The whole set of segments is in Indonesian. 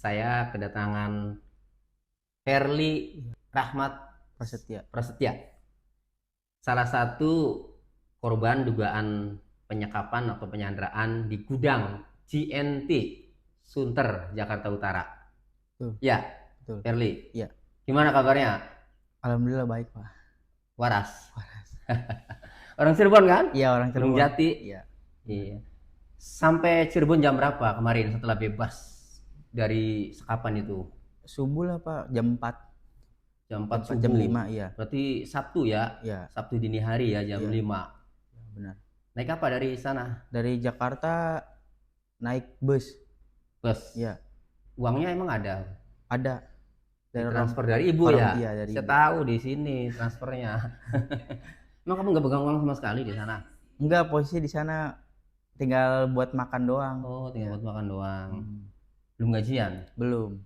Saya kedatangan Ferly Rahmat Prasetya. Prasetya, salah satu korban dugaan penyekapan atau penyanderaan di gudang GNT Sunter, Jakarta Utara. Betul, Ya, betul. Ferly. Iya. Gimana kabarnya? Alhamdulillah baik, Pak. Waras. Waras. Orang Cirebon kan? Iya, orang Gunung Cirebon. Jati. Iya. Iya. Sampai Cirebon jam berapa kemarin setelah bebas dari sekapan itu? Subuh lah, Pak. Jam 4. Jam 4 subuh. Jam 5, iya. Berarti Sabtu ya? Iya. Sabtu dini hari ya, jam Iya. 5. Ya, benar. Naik apa dari sana? Dari Jakarta naik bus. Bus. Iya. Uangnya emang ada? Ada. Dari Transfer dari ibu ya? Iya, dari Saya ibu. tahu di sini transfernya. Emang kamu nggak pegang uang sama sekali di sana? Enggak, posisi di sana tinggal buat makan doang. Oh, tinggal buat makan doang. Hmm. Belum gajian? Belum.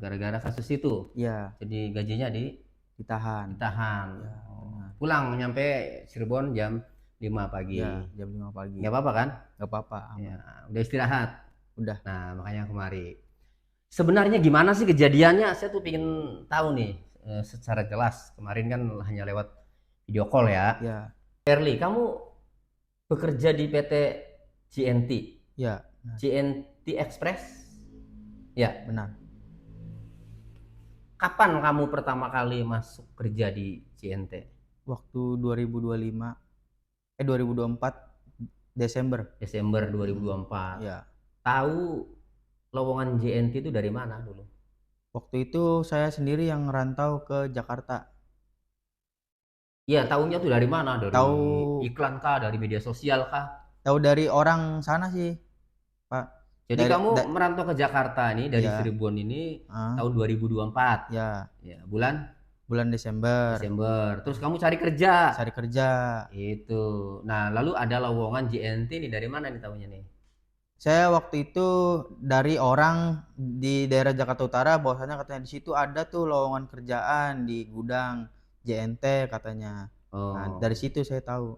Gara-gara kasus itu? Iya, Jadi gajinya ditahan. ditahan. Ya, benar. Pulang nyampe Cirebon jam 5 pagi. Iya, jam 5 pagi. Nggak apa-apa kan? Nggak apa-apa, aman. Ya, udah istirahat. Udah. Nah, makanya kemari. Sebenarnya gimana sih kejadiannya? Saya tuh pengen tahu nih secara jelas. Kemarin kan hanya lewat video call ya. Ya. Ferly, kamu bekerja di PT GNT. Ya. GNT Express? Ya. Benar. Kapan kamu pertama kali masuk kerja di GNT? Waktu 2024 Desember. Desember 2024. Ya. Tahu lowongan GNT itu dari mana dulu? Waktu itu saya sendiri yang ngerantau ke Jakarta. Iya, tahunya tuh dari mana? Dari Tahu iklan kah? Dari media sosial kah? tahu dari orang sana sih, Pak. Jadi Dari- kamu da- merantau ke Jakarta nih dari Iya. Cirebon ini Ah, tahun 2024. ya, Ya, bulan bulan Desember. Terus kamu cari kerja. Cari kerja. Itu. Nah, lalu ada lowongan GNT nih, dari mana nih tahunya nih? Saya waktu itu dari orang di daerah Jakarta Utara, bahwasanya katanya di situ ada tuh lowongan kerjaan di gudang JNT katanya. Nah, Oh. dari situ saya tahu.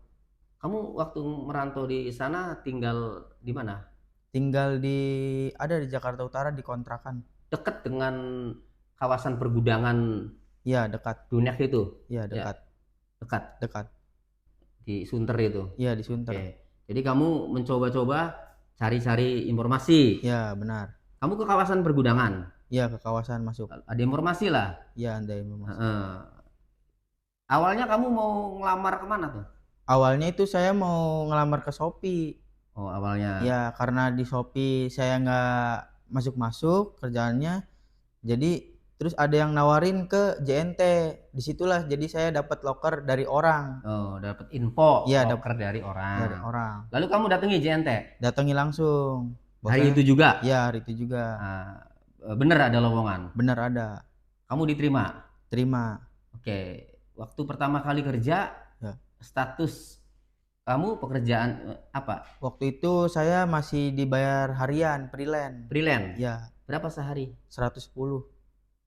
Kamu waktu merantau di sana tinggal di mana? Tinggal ada di Jakarta Utara di kontrakan. Dekat dengan kawasan pergudangan Iya, dekat. Dunek itu? Iya, dekat. Dekat Dekat. di Sunter itu. Iya, di Sunter. Oke. Jadi kamu mencoba-coba cari-cari informasi. Iya, benar. Kamu ke kawasan pergudangan. Iya, ke kawasan masuk. Ada informasi lah. Iya, ada informasi. Awalnya kamu mau ngelamar kemana tuh? Awalnya itu saya mau ngelamar ke Shopee. Oh, awalnya. Ya, karena di Shopee saya nggak masuk-masuk kerjaannya. Jadi terus ada yang nawarin ke JNT. Disitulah jadi saya dapat loker dari orang. Oh, dapat info Iya, loker dari orang. Dari orang. Lalu kamu datangi JNT? Datangi langsung. Hari itu juga? Iya, hari itu juga. Bener ada lowongan? Bener ada. Kamu diterima? Terima. Oke. Waktu pertama kali kerja, Ya. status kamu pekerjaan apa? Waktu itu saya masih dibayar harian, freelance. Freelance? Ya. Berapa sehari? 110.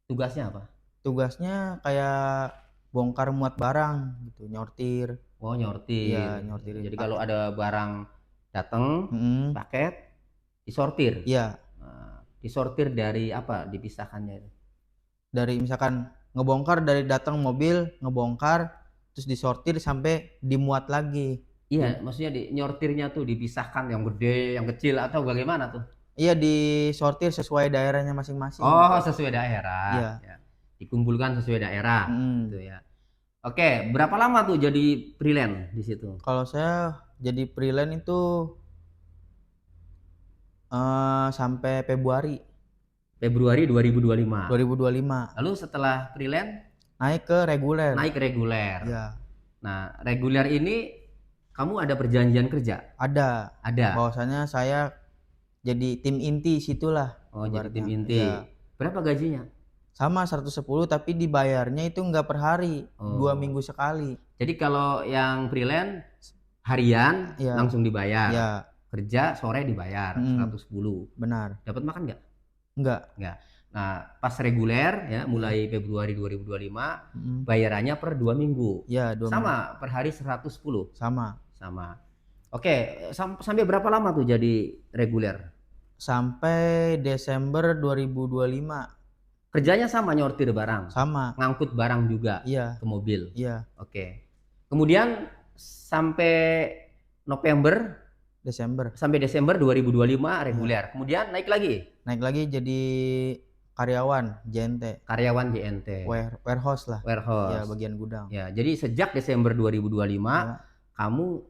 Tugasnya apa? Tugasnya kayak bongkar muat barang gitu, nyortir. Oh, nyortir. Iya, nyortirin. Jadi kalau ada barang datang, paket, disortir. Iya. Disortir dari apa? Dipisahkannya itu? Dari misalkan ngebongkar, dari datang mobil ngebongkar terus disortir sampai dimuat lagi. Iya, maksudnya nyortirnya tuh dipisahkan yang gede, yang kecil atau bagaimana tuh? Iya, disortir sesuai daerahnya masing-masing. Oh, sesuai daerah. Iya. Ya. Dikumpulkan sesuai daerah, gitu ya. Oke, berapa lama tuh jadi freelance di situ? Kalau saya jadi freelance itu sampai Februari Februari 2025. 2025. Lalu setelah freelance naik ke reguler. Naik ke reguler. Ya. Nah, reguler ini kamu ada perjanjian kerja? Ada. Ada. Bahwasanya saya jadi tim inti situlah. Oh, jadi tim inti. Ya. Berapa gajinya? Sama 110, tapi dibayarnya itu nggak per hari, 2 minggu sekali. Jadi kalau yang freelance harian langsung dibayar. Ya. Kerja sore dibayar 110. Benar. Dapat makan nggak? Enggak. Nah, pas reguler ya mulai Februari 2025 bayarannya per 2 minggu. Ya, 2 sama minggu. Per hari 110. Sama. Oke, sampai berapa lama tuh jadi reguler? sampai Desember 2025. Kerjanya sama, nyortir barang, Sama. ngangkut barang juga Iya, ke mobil. iya, Oke. Kemudian sampai November Desember. sampai Desember 2025 reguler. Kemudian naik lagi Naik lagi jadi karyawan JNT, karyawan JNT, warehouse lah. Ya, warehouse. bagian gudang. Ya, jadi sejak Desember 2025 Ya, kamu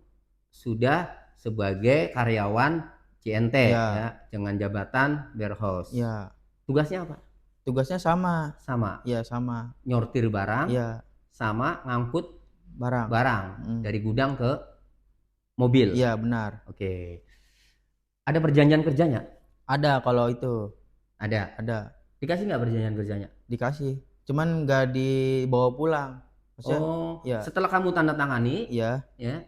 sudah sebagai karyawan JNT Ya. ya, dengan jabatan warehouse. ya. Tugasnya apa? Tugasnya sama. Sama, Ya, sama. nyortir barang, Ya, sama ngangkut barang. dari gudang ke mobil. Iya, benar. Oke. Ada perjanjian kerjanya? Ada kalau itu. Ada. Dikasih nggak perjanjian kerjanya? Dikasih. Cuman nggak dibawa pulang. Maksudnya, Oh, ya. setelah kamu tanda tangani, ya, ya,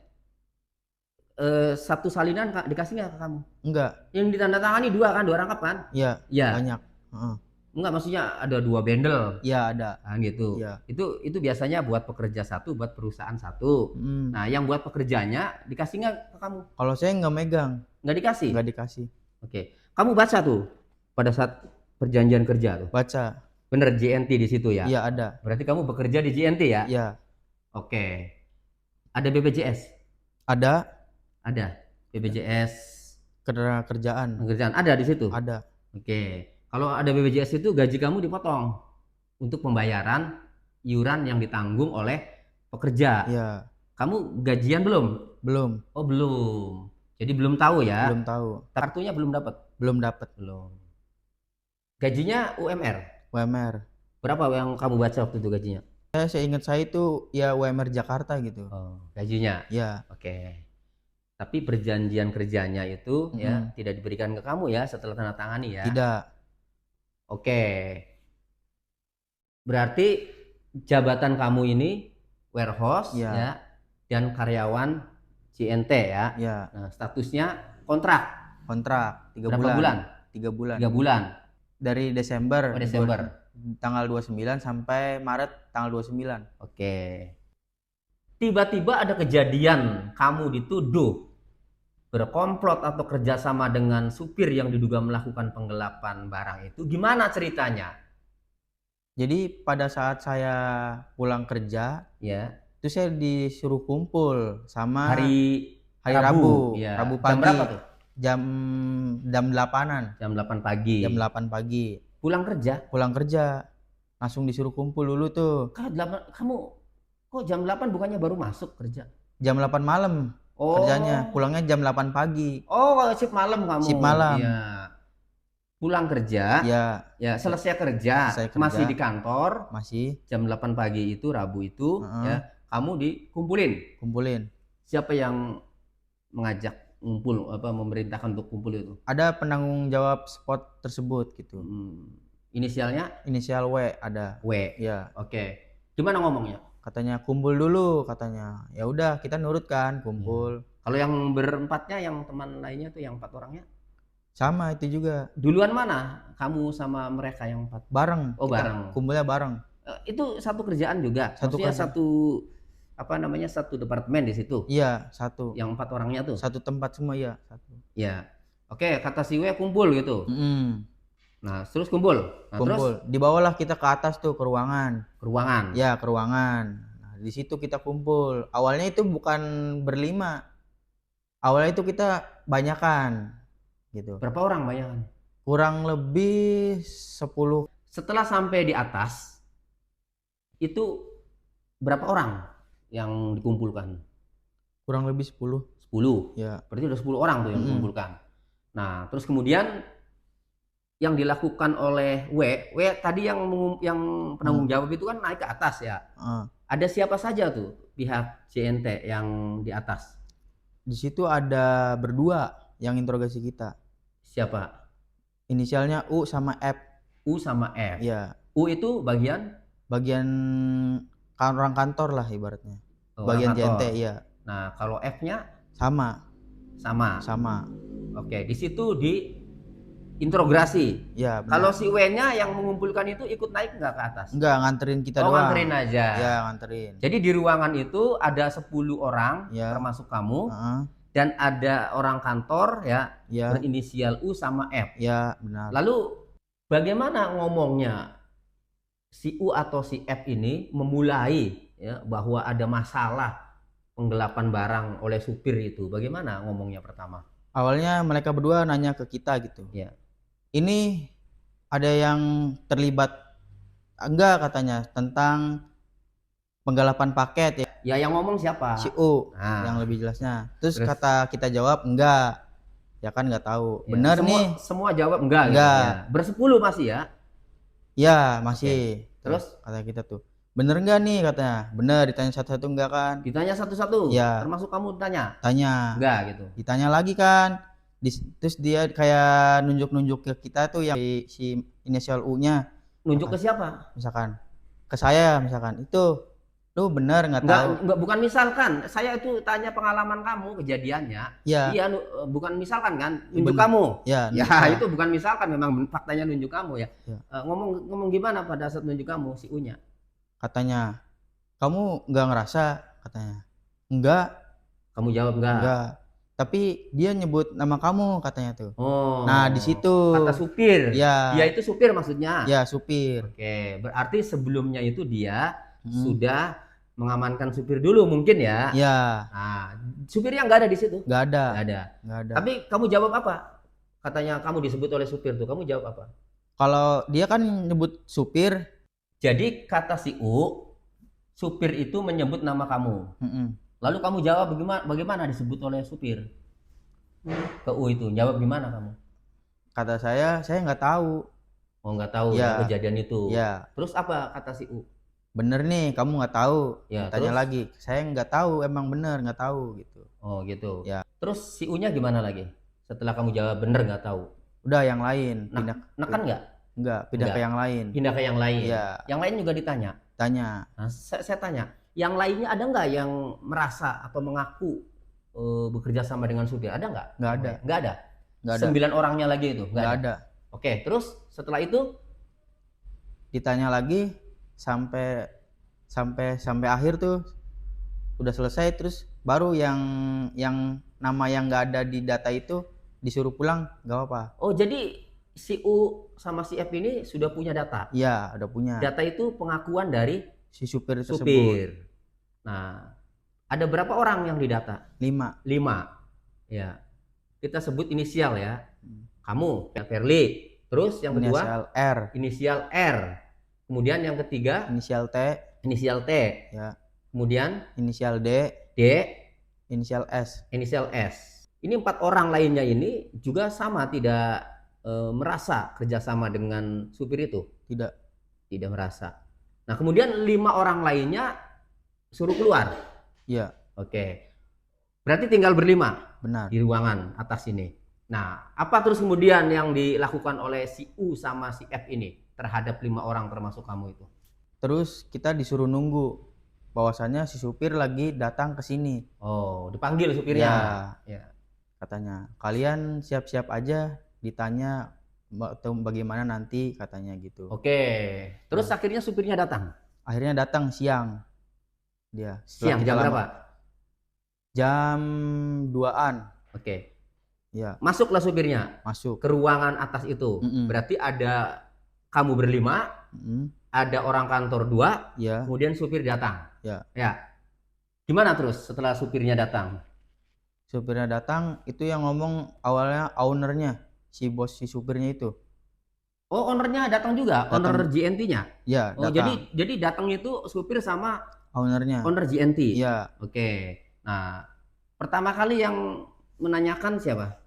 satu salinan dikasih nggak ke kamu? enggak. Yang ditandatangani dua rangkap kan? Ya, Ya. banyak. Heeh. Enggak, maksudnya ada 2 bendel. Ya, ada. Kan gitu. Iya. Itu biasanya buat pekerja satu, buat perusahaan satu. Mm. Nah, yang buat pekerjanya dikasih nggak ke kamu? Kalau saya nggak megang, Nggak dikasih? nggak dikasih. Oke. Kamu baca tuh pada saat perjanjian kerja tuh. Baca. Bener JNT di situ ya? Iya, ada. Berarti kamu bekerja di JNT ya? Iya, Oke. Ada BPJS? ada. Ada. BPJS Kerjaan. pekerjaan ada di situ? Ada. Oke. Kalau ada BPJS itu gaji kamu dipotong untuk pembayaran iuran yang ditanggung oleh pekerja. Iya, Kamu gajian belum? belum. Oh, belum. Jadi belum tahu ya? Belum tahu. Kartunya belum dapat? Belum dapat. Belum. Gajinya UMR? UMR. Berapa yang kamu baca waktu itu gajinya? Saya ingat saya itu ya UMR Jakarta gitu. Oh, gajinya. Ya, Oke. Tapi perjanjian kerjanya itu ya Mm-mm. tidak diberikan ke kamu ya setelah tanda tangani ya? tidak. Oke. Berarti jabatan kamu ini warehouse Ya. ya dan karyawan JNT ya. Ya, Nah, statusnya kontrak. kontrak 3 Berapa bulan. bulan? 3 bulan. 3 bulan. Dari Desember. Oh, Desember. Tanggal 29 sampai Maret tanggal 29. Oke. Tiba-tiba ada kejadian kamu dituduh berkomplot atau kerjasama dengan supir yang diduga melakukan penggelapan barang itu. Gimana ceritanya? Jadi pada saat saya pulang kerja, Ya, itu saya disuruh kumpul sama hari Rabu. Ya. Rabu Jam pagi. berapa tuh? Jam 8-an. Jam 8 pagi. Jam 8 pagi. Pulang kerja? Pulang kerja. Langsung disuruh kumpul dulu tuh. Kamu kok jam 8 bukannya baru masuk kerja? Jam 8 malam Oh. kerjanya. Pulangnya jam 8 pagi. Oh, shift malam kamu. Shift malam. Iya. Pulang kerja. Ya, Selesai kerja. Selesai kerja. Masih di kantor. masih Jam 8 pagi itu Rabu itu ya, kamu dikumpulin. kumpulin. Siapa yang mengajak ngumpul memerintahkan untuk kumpul itu? Ada penanggung jawab spot tersebut gitu. Inisialnya Inisial W ada. W. Ya, Oke. Gimana ngomongnya? katanya kumpul dulu katanya. Ya udah, kita nurut kan, kumpul. Kalau yang berempatnya, yang teman lainnya tuh yang 4 orangnya, Sama itu juga. duluan mana kamu sama mereka yang 4? Bareng. Oh, Kita bareng. kumpulnya bareng. Itu satu kerjaan juga. Satu Maksudnya kerjaan. satu departemen di situ. Iya, satu. Yang 4 orangnya tuh. Satu tempat semua ya, satu. Ya. Oke, kata si W kumpul gitu. Nah, terus kumpul. Nah, terus Kumpul. Dibawalah kita ke atas tuh ke ruangan. ke ruangan. Ya, ke ruangan. Nah, di situ kita kumpul. Awalnya itu bukan berlima. Awalnya itu kita banyakan gitu. Berapa orang bayangan? Kurang lebih 10. Setelah sampai di atas, itu berapa orang yang dikumpulkan? Kurang lebih 10. 10. Ya. Berarti udah 10 orang tuh yang dikumpulkan. Nah, terus kemudian yang dilakukan oleh W tadi yang penanggung jawab itu kan naik ke atas ya. Ada siapa saja tuh pihak JNT yang di atas? Di situ ada berdua yang interogasi kita. Siapa? Inisialnya U sama F. U sama F. Ya, U itu bagian bagian orang kantor lah ibaratnya. orang Bagian kantor. JNT, iya. Nah, kalau F-nya Sama. Oke, di situ interogasi. Ya, benar. Kalau si W-nya yang mengumpulkan itu ikut naik nggak ke atas? Enggak, nganterin kita doang. Nganterin aja. Ya, nganterin. Jadi di ruangan itu ada 10 orang, Ya. termasuk kamu. dan ada orang kantor ya, Ya, berinisial U sama F. ya benar. Lalu bagaimana ngomongnya si U atau si F ini memulai ya bahwa ada masalah penggelapan barang oleh supir itu? Bagaimana ngomongnya pertama? Awalnya mereka berdua nanya ke kita gitu. Ya. Ini ada yang terlibat enggak katanya tentang penggelapan paket ya. Ya yang ngomong siapa? Si U Nah, yang lebih jelasnya. Terus terus? kata kita jawab enggak. Ya kan nggak tahu. Ya, Bener semua, nih. semua jawab enggak. Gitu, Enggak. ya. Bersepuluh masih ya? Ya masih. Terus? Kata kita tuh. Bener enggak nih katanya. Bener, ditanya satu-satu enggak kan? Ditanya satu-satu? Ya. Termasuk kamu tanya? Tanya. Enggak gitu. Ditanya lagi kan. Terus dia kayak nunjuk-nunjuk ke kita tuh yang si inisial U-nya. Nunjuk ke siapa? Misalkan ke saya misalkan. Itu lu bener nggak tahu? Enggak, bukan misalkan. Saya itu tanya pengalaman kamu, kejadiannya. Ya. Iya, bukan misalkan kan, nunjuk kamu. Ya, ya itu bukan misalkan, memang faktanya nunjuk kamu ya. Ya. Ngomong gimana pada saat nunjuk kamu si U-nya? Katanya, kamu nggak ngerasa? Katanya, enggak. Kamu jawab enggak. Enggak. Tapi dia nyebut nama kamu katanya tuh. Oh. Nah di situ. Kata supir. Ya. Dia itu supir maksudnya. Ya supir. Oke, berarti sebelumnya itu dia sudah mengamankan supir dulu mungkin ya. Ya. Nah, supirnya nggak ada di situ. Nggak ada. Nggak ada. Nggak ada. Tapi kamu jawab apa? Katanya kamu disebut oleh supir tuh. Kamu jawab apa? Kalau dia kan nyebut supir. Jadi kata si U, supir itu menyebut nama kamu. Lalu kamu jawab bagaimana disebut oleh supir? Ke U itu jawab gimana kamu? Kata saya nggak tahu. Oh nggak tahu ya kejadian itu. Ya. Terus apa kata si U? Bener nih, kamu nggak tahu. Ya, tanya lagi, saya nggak tahu, emang bener nggak tahu gitu. Oh gitu. Ya. Terus si U-nya gimana lagi? Setelah kamu jawab bener nggak tahu? Udah yang lain. Nekan nggak? Enggak, pindah ke yang lain. Pindah ke yang lain. Ya. Yang lain juga ditanya. Tanya. Nah, saya tanya, yang lainnya ada nggak yang merasa atau mengaku bekerja sama dengan supir? Ada nggak? Nggak ada. Nggak ada. Nggak ada. 9 orangnya lagi itu? Nggak ada. Oke, terus setelah itu ditanya lagi sampai akhir tuh udah selesai, terus baru yang nama yang nggak ada di data itu disuruh pulang, nggak apa-apa. Oh jadi si U sama si F ini sudah punya data? Iya udah punya. Data itu pengakuan dari si supir tersebut. Nah ada berapa orang yang didata? 5. Ya kita sebut inisial ya. Kamu ya Verly. Terus yang kedua inisial R. Kemudian yang ketiga inisial T. Ya. Kemudian inisial D. Inisial S. Ini 4 orang lainnya ini juga sama tidak merasa kerjasama dengan supir itu? Tidak merasa. Nah kemudian 5 orang lainnya suruh keluar. Iya. Oke. Berarti tinggal berlima. Benar. Di ruangan atas ini. Nah apa terus kemudian yang dilakukan oleh si U sama si F ini terhadap 5 orang termasuk kamu itu? Terus kita disuruh nunggu bahwasannya si supir lagi datang ke sini. Oh, dipanggil supirnya. Ya. Katanya, kalian siap-siap aja ditanya bagaimana nanti katanya gitu. Oke. Terus akhirnya supirnya datang? Akhirnya datang siang. Dia. Siang jam berapa? Jam 2-an. Oke. Ya. Masuklah supirnya. Masuk. Ke ruangan atas itu. Berarti ada kamu berlima. Ada orang kantor 2, ya. Kemudian supir datang. Ya. Gimana terus setelah supirnya datang? Supirnya datang itu yang ngomong awalnya ownernya, si bos si supirnya itu. Oh, ownernya datang juga, owner GNT-nya? Ya, oh, jadi datang itu supir sama ownernya. Owner GNT? Iya. Oke. Nah, pertama kali yang menanyakan siapa?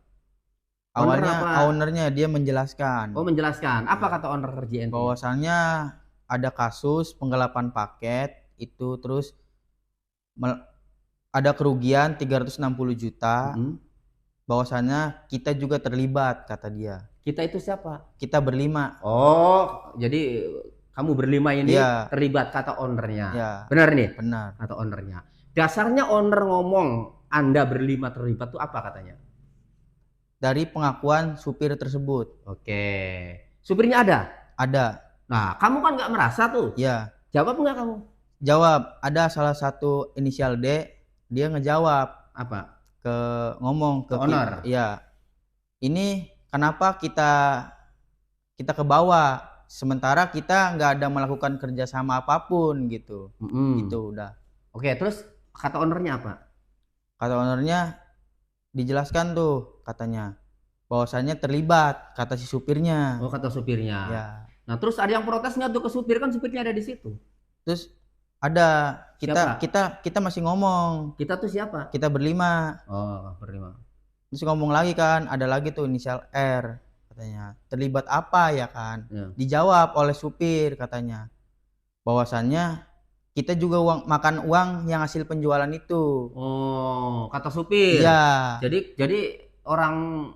Awalnya ownernya dia menjelaskan. Oh, menjelaskan. Apa kata owner GNT? Bahwasannya ada kasus penggelapan paket itu, terus ada kerugian 360 juta. Bahwasannya kita juga terlibat kata dia. Kita itu siapa? Kita berlima. Oh, jadi kamu berlima ini terlibat kata ownernya. Ya. Benar nih? Benar. Kata ownernya. Dasarnya owner ngomong Anda berlima terlibat tuh apa katanya? Dari pengakuan supir tersebut. Oke. Supirnya ada? Ada. Nah, kamu kan nggak merasa tuh? Iya. Jawab nggak kamu? Jawab. Ada salah satu inisial D, dia ngejawab. Apa? ngomong ke owner. Iya. Ini kenapa kita ke bawah sementara kita nggak ada melakukan kerjasama apapun gitu. Gitu udah. Oke, terus kata ownernya apa? Kata ownernya dijelaskan tuh katanya bahwasannya terlibat kata si supirnya. Oh, kata supirnya. Ya. Nah, terus ada yang protes nggak tuh ke supir, kan supirnya ada di situ. Terus ada kita masih ngomong. Kita tuh siapa? Kita berlima. Oh, berlima. Terus ngomong lagi kan, ada lagi tuh inisial R katanya. Terlibat apa ya kan? Ya. Dijawab oleh supir katanya. Bahwasannya kita juga makan uang yang hasil penjualan itu. Oh, kata supir. Iya. Jadi orang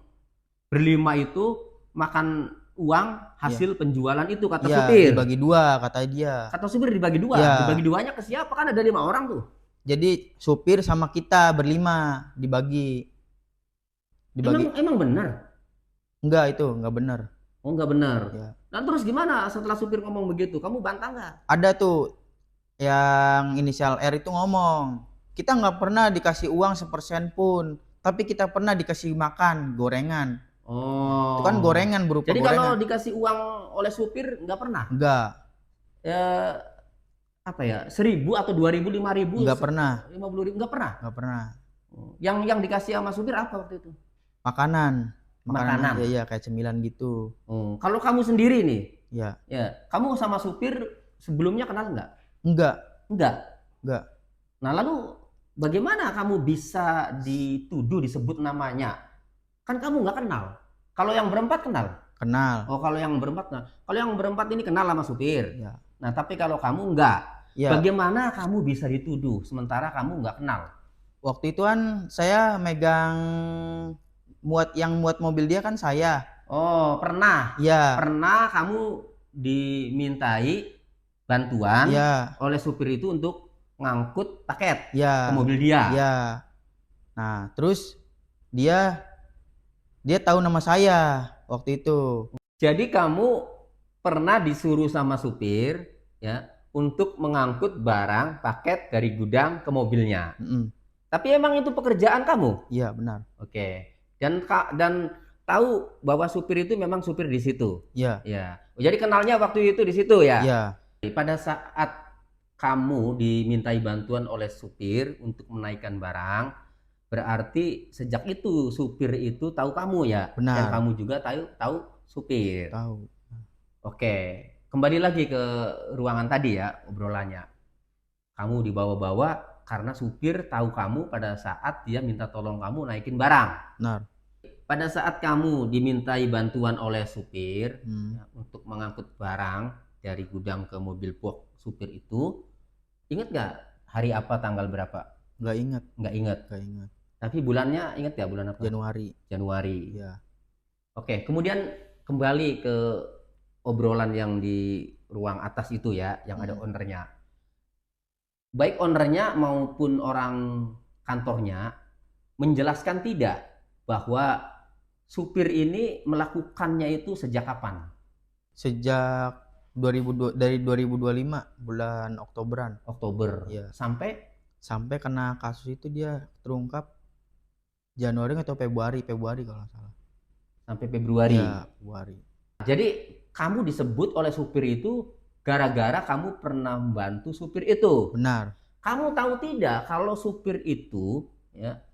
berlima itu makan uang hasil penjualan itu, kata supir. Dibagi dua kata dia. Kata supir dibagi dua. Dibagi duanya ke siapa? Kan ada 5 orang tuh. Jadi supir sama kita berlima dibagi. Emang benar? Enggak, itu enggak benar. Oh, enggak benar. Ya. Nah, terus gimana setelah supir ngomong begitu? Kamu bantah nggak? Ada tuh yang inisial R itu ngomong, kita nggak pernah dikasih uang 1% pun, tapi kita pernah dikasih makan gorengan. Oh. Itu kan gorengan berupa Jadi gorengan. Jadi kalau dikasih uang oleh supir nggak pernah? Enggak. Ya, apa ya, 1.000 atau 2.000, 5.000? Enggak pernah. 50.000 enggak pernah? Enggak pernah. Yang dikasih sama supir apa waktu itu? Makanan. Iya, kayak cemilan gitu. Kalau kamu sendiri nih? Ya. Ya, kamu sama supir sebelumnya kenal nggak? Enggak. Nah, lalu bagaimana kamu bisa dituduh disebut namanya? Kan kamu nggak kenal. Kalau yang berempat kenal? Kenal. Oh, kalau yang berempat kenal. Kalau yang berempat ini kenal sama supir. Ya. Nah, tapi kalau kamu enggak, ya. Bagaimana kamu bisa dituduh sementara kamu nggak kenal? Waktu itu kan saya megang muat mobil dia kan saya. Oh, pernah? Iya. Pernah kamu dimintai bantuan oleh supir itu untuk ngangkut paket ke mobil dia? Iya. Nah, terus dia tahu nama saya waktu itu. Jadi kamu pernah disuruh sama supir ya untuk mengangkut barang paket dari gudang ke mobilnya. Tapi emang itu pekerjaan kamu? Iya, benar. Oke. Dan tahu bahwa supir itu memang supir di situ? Iya. Ya. Jadi kenalnya waktu itu di situ ya? Iya. Pada saat kamu dimintai bantuan oleh supir untuk menaikkan barang, berarti sejak itu supir itu tahu kamu ya? Benar. Dan kamu juga tahu supir? Tahu. Oke. Kembali lagi ke ruangan tadi ya obrolannya. Kamu dibawa-bawa karena supir tahu kamu pada saat dia minta tolong kamu naikin barang. Benar. Pada saat kamu dimintai bantuan oleh supir ya, untuk mengangkut barang dari gudang ke mobil box supir itu, ingat nggak hari apa, tanggal berapa? Nggak ingat. Nggak ingat. Tapi bulannya ingat ya, bulan apa? Januari. Ya. Oke, kemudian kembali ke obrolan yang di ruang atas itu ya, yang ada ownernya. Baik ownernya maupun orang kantornya menjelaskan tidak bahwa supir ini melakukannya itu sejak kapan? Sejak dari 2025 bulan Oktoberan. Oktober. Ya. Sampai kena kasus itu dia terungkap Januari atau Februari kalau nggak salah. Sampai Februari. Ya, Februari. Jadi kamu disebut oleh supir itu gara-gara kamu pernah membantu supir itu. Benar. Kamu tahu tidak kalau supir itu ya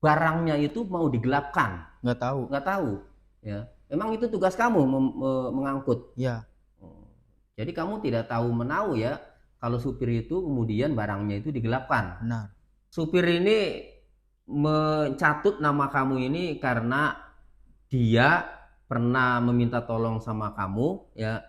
barangnya itu mau digelapkan? Nggak tahu. Ya. Memang itu tugas kamu mengangkut. Ya. Jadi kamu tidak tahu menahu ya kalau supir itu kemudian barangnya itu digelapkan. Benar. Supir ini mencatut nama kamu ini karena dia pernah meminta tolong sama kamu ya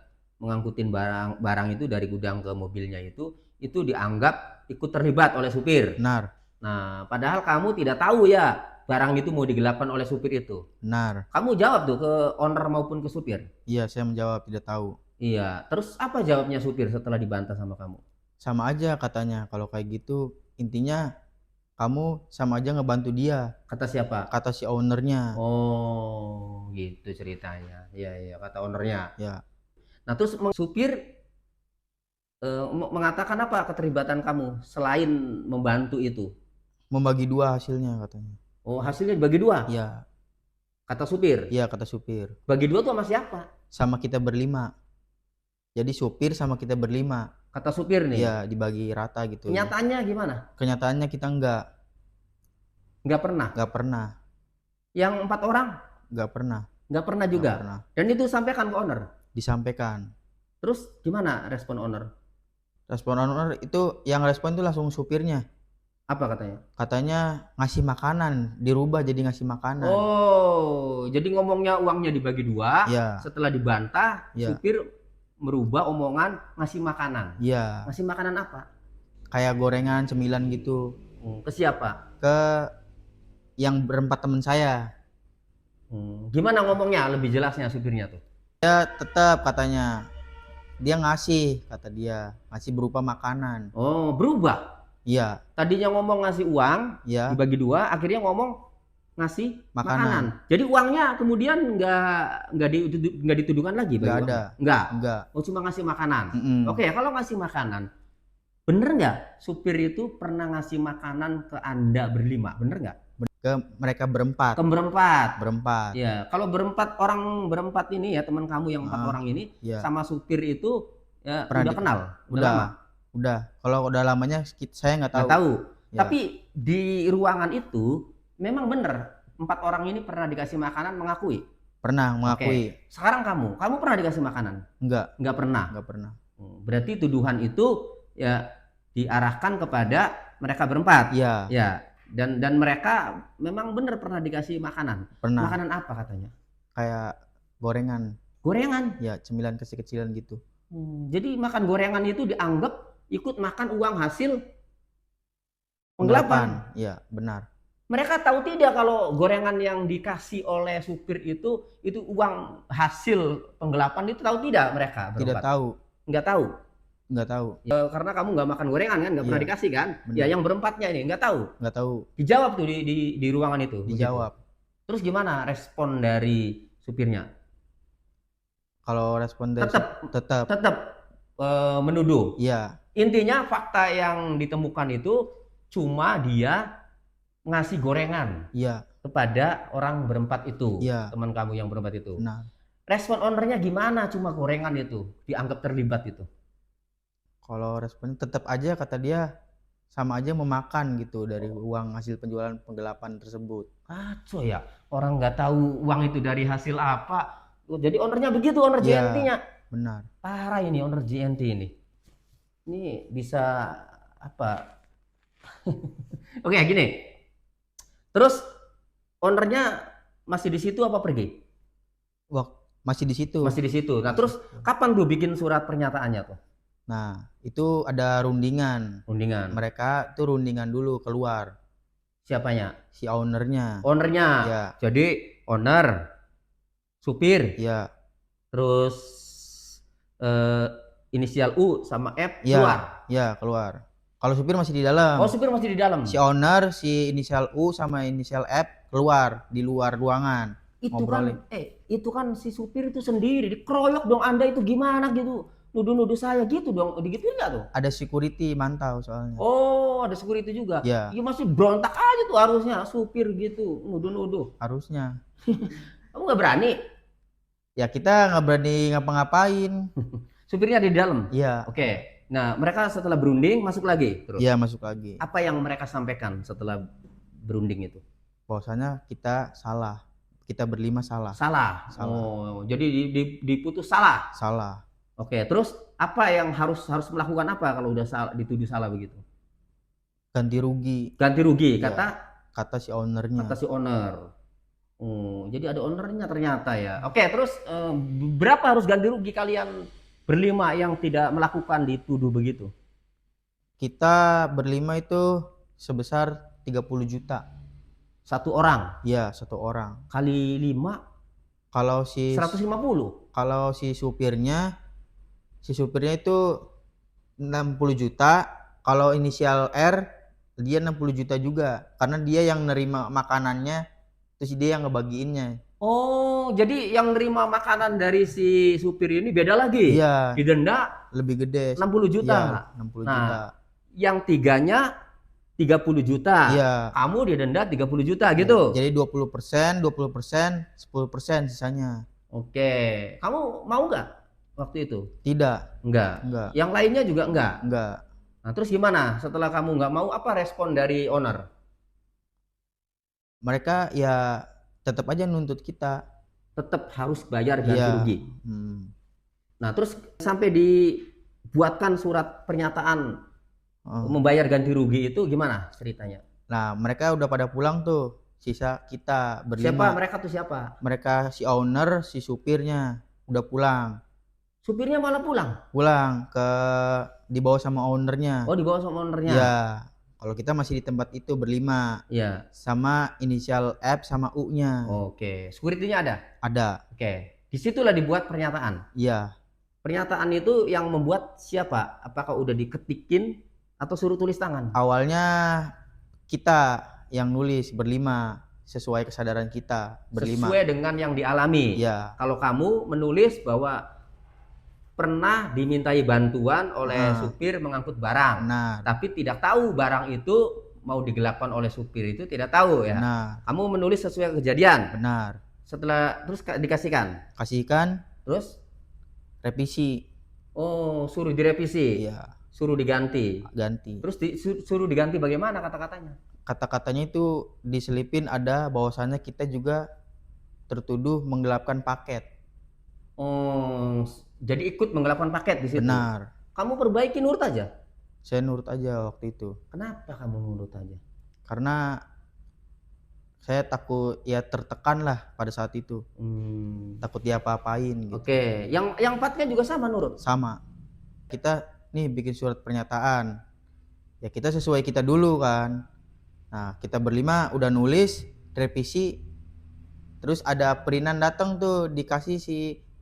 mengangkutin barang itu dari gudang ke mobilnya itu dianggap ikut terlibat oleh supir. Benar. Nah, padahal kamu tidak tahu ya barang itu mau digelapkan oleh supir itu. Benar. Kamu jawab tuh ke owner maupun ke supir? Iya, saya menjawab tidak tahu. Iya, terus apa jawabnya supir setelah dibantah sama kamu? Sama aja katanya, kalau kayak gitu intinya kamu sama aja ngebantu dia. Kata siapa? Kata si ownernya. Oh, gitu ceritanya. Iya, kata ownernya. Ya. Nah, terus supir mengatakan apa keterlibatan kamu selain membantu itu? Membagi dua hasilnya katanya. Oh, hasilnya dibagi dua? Iya. Kata supir? Iya, kata supir. Bagi dua tuh sama siapa? Sama kita berlima. Jadi supir sama kita berlima. Kata supir nih? Iya, dibagi rata gitu. Kenyataannya gimana? Kenyataannya kita enggak. Enggak pernah? Enggak pernah. Yang 4 orang? Enggak pernah. Enggak pernah juga? Enggak pernah. Dan itu sampaikan ke owner? Disampaikan. Terus gimana respon owner? Respon owner itu yang respon itu langsung supirnya. Apa katanya? Katanya ngasih makanan, dirubah jadi ngasih makanan. Oh, jadi ngomongnya uangnya dibagi dua, ya. Setelah dibantah, ya. Supir merubah omongan ngasih makanan. Iya. Ngasih makanan apa? Kayak gorengan, cemilan gitu. Ke siapa? Ke yang berempat teman saya. Gimana ngomongnya lebih jelasnya supirnya tuh? Ya tetap katanya dia ngasih, kata dia ngasih berupa makanan. Oh, berubah? Iya. Tadinya ngomong ngasih uang, ya. Dibagi dua, akhirnya ngomong ngasih makanan. Jadi uangnya kemudian nggak dituduhkan lagi? Nggak ada. Nggak. Oh, cuma ngasih makanan. Oke, kalau ngasih makanan, bener nggak supir itu pernah ngasih makanan ke Anda berlima? Bener nggak? Ke mereka berempat. Ke berempat. Berempat. Ya, kalau berempat ini ya teman kamu yang 4 orang ini sama supir itu ya udah kenal, udah lama. Udah, kalau udah lamanya saya nggak tahu. Nggak tahu. Ya. Tapi di ruangan itu memang bener 4 orang ini pernah dikasih makanan, mengakui? Pernah mengakui. Oke. Sekarang kamu pernah dikasih makanan? Enggak. Nggak pernah. Nggak pernah. Berarti tuduhan itu ya diarahkan kepada mereka berempat. Iya. Ya. Dan mereka memang bener pernah dikasih makanan. Pernah. Makanan apa katanya? Kayak gorengan. Gorengan? Ya, cemilan kecil-kecilan gitu. Jadi makan gorengan itu dianggap ikut makan uang hasil penggelapan. Iya, benar. Mereka tahu tidak kalau gorengan yang dikasih oleh supir itu uang hasil penggelapan, itu tahu tidak mereka? Tidak tahu. Nggak tahu? Nggak tahu. Ya, karena kamu nggak makan gorengan kan, nggak pernah dikasih kan? Benar. Ya yang berempatnya ini nggak tahu? Nggak tahu. Dijawab tuh di ruangan itu? Dijawab. Begitu. Terus gimana respon dari supirnya? Kalau respon dari tetap menuduh. Iya. Intinya fakta yang ditemukan itu cuma dia ngasih gorengan. Iya. Kepada orang berempat itu. Iya. Teman kamu yang berempat itu. Nah. Respon ownernya gimana cuma gorengan itu dianggap terlibat itu? Kalau respon tetap aja kata dia sama aja memakan gitu dari uang hasil penjualan penggelapan tersebut. Kacau ya. Orang nggak tahu uang itu dari hasil apa. Jadi ownernya begitu, owner JNT-nya. Benar. Parah ini owner JNT ini. Ini bisa apa? Oke, gini. Terus ownernya masih di situ apa pergi? Wah, masih di situ. Masih di situ. Nah, terus kapan lu bikin surat pernyataannya tuh? Nah, itu ada rundingan. Rundingan. Mereka tuh rundingan dulu keluar. Siapanya? Si ownernya. Ownernya. Ya. Jadi owner, supir. Ya. Terus inisial U sama F keluar. Ya, keluar. Kalau supir masih di dalam. Oh, supir masih di dalam. Si owner, si inisial U sama inisial F keluar di luar ruangan. Itu kan si supir itu sendiri dikeroyok dong. Anda itu gimana gitu? Nuduh-nuduh saya gitu dong. Digituin nggak tuh? Ada security mantau soalnya. Oh, ada security juga. Ya. Ya masih berontak aja tuh harusnya supir gitu, nuduh-nuduh. Harusnya. Kamu nggak berani? Ya kita nggak berani ngapa-ngapain. Supirnya di dalam? Iya. Oke. Nah, mereka setelah berunding masuk lagi terus? Iya, masuk lagi. Apa yang mereka sampaikan setelah berunding itu? Bahwasanya kita salah. Kita berlima salah. Salah? Oh, jadi diputus salah? Salah. Oke, terus apa yang harus melakukan apa kalau udah dituduh salah begitu? Ganti rugi. Ganti rugi, ya, kata si ownernya. Kata si owner. Oh, jadi ada ownernya ternyata ya. Oke, terus berapa harus ganti rugi kalian berlima yang tidak melakukan dituduh begitu? Kita berlima itu sebesar 30 juta. Satu orang? Iya, satu orang. Kali 5? Kalau si 150? Kalau si supirnya itu 60 juta. Kalau inisial R dia 60 juta juga. Karena dia yang nerima makanannya, terus dia yang ngebagiinnya. Oh, jadi yang nerima makanan dari si supir ini beda lagi? Iya. Didenda? Lebih gede. 60 juta? Iya, 60 juta. Yang 3-nya 30 juta. Iya. Kamu didenda 30 juta gitu. Jadi 20%, 10% sisanya. Oke. Kamu mau nggak waktu itu? Tidak. Enggak. Enggak. Yang lainnya juga enggak? Enggak. Nah, terus gimana? Setelah kamu nggak mau, apa respon dari owner? Mereka ya tetap aja nuntut kita. Tetap harus bayar ganti rugi. Nah, terus sampai dibuatkan surat pernyataan membayar ganti rugi itu gimana ceritanya? Nah, mereka udah pada pulang tuh, sisa kita berlima. Siapa mereka tuh siapa? Mereka si owner, si supirnya udah pulang. Supirnya malah pulang? Pulang dibawa sama ownernya. Oh, dibawa sama ownernya? Iya. Kalau kita masih di tempat itu berlima. Iya. Sama inisial F sama U-nya. Oke. Security-nya ada? Ada. Oke. Disitulah dibuat pernyataan? Iya. Pernyataan itu yang membuat siapa? Apakah udah diketikin atau suruh tulis tangan? Awalnya kita yang nulis berlima sesuai kesadaran kita berlima. Sesuai dengan yang dialami. Iya. Kalau kamu menulis bahwa pernah dimintai bantuan oleh supir mengangkut barang, tapi tidak tahu barang itu mau digelapkan oleh supir itu tidak tahu ya. Kamu menulis sesuai kejadian. Benar. Setelah terus dikasihkan. Kasihkan. Terus revisi. Oh, suruh direvisi. Iya. Suruh diganti. Ganti. Terus suruh diganti bagaimana kata-katanya? Kata-katanya itu diselipin ada bahwasannya kita juga tertuduh menggelapkan paket. Oh, jadi ikut menggelapkan paket di situ. Benar. Kamu perbaiki nurut aja? Saya nurut aja waktu itu. Kenapa kamu nurut aja? Karena saya takut ya tertekan lah pada saat itu. Takut diapa-apain gitu. Oke, yang empatnya juga sama nurut? Sama. Kita nih bikin surat pernyataan. Ya kita sesuai kita dulu kan. Nah, kita berlima udah nulis, revisi. Terus ada perinan datang tuh dikasih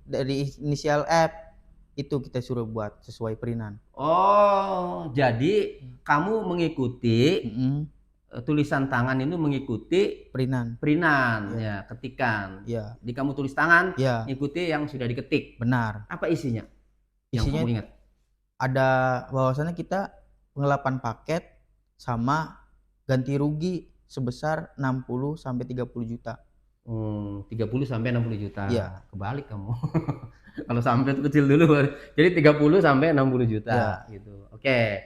dari inisial F. Itu kita suruh buat sesuai perinan. Oh, jadi kamu mengikuti tulisan tangan itu mengikuti perinan ya, ketikan. Ya. Jadi kamu tulis tangan, ya. ikuti yang sudah diketik. Benar. Apa isinya? Isinya yang kamu ingat? Ada bahwasannya kita penggelapan paket sama ganti rugi sebesar 60 sampai 30 juta. 30 sampai 60 juta. Iya. Kebalik kamu. Kalau sampai itu kecil dulu. Jadi 30 sampai 60 juta ya. gitu. Oke.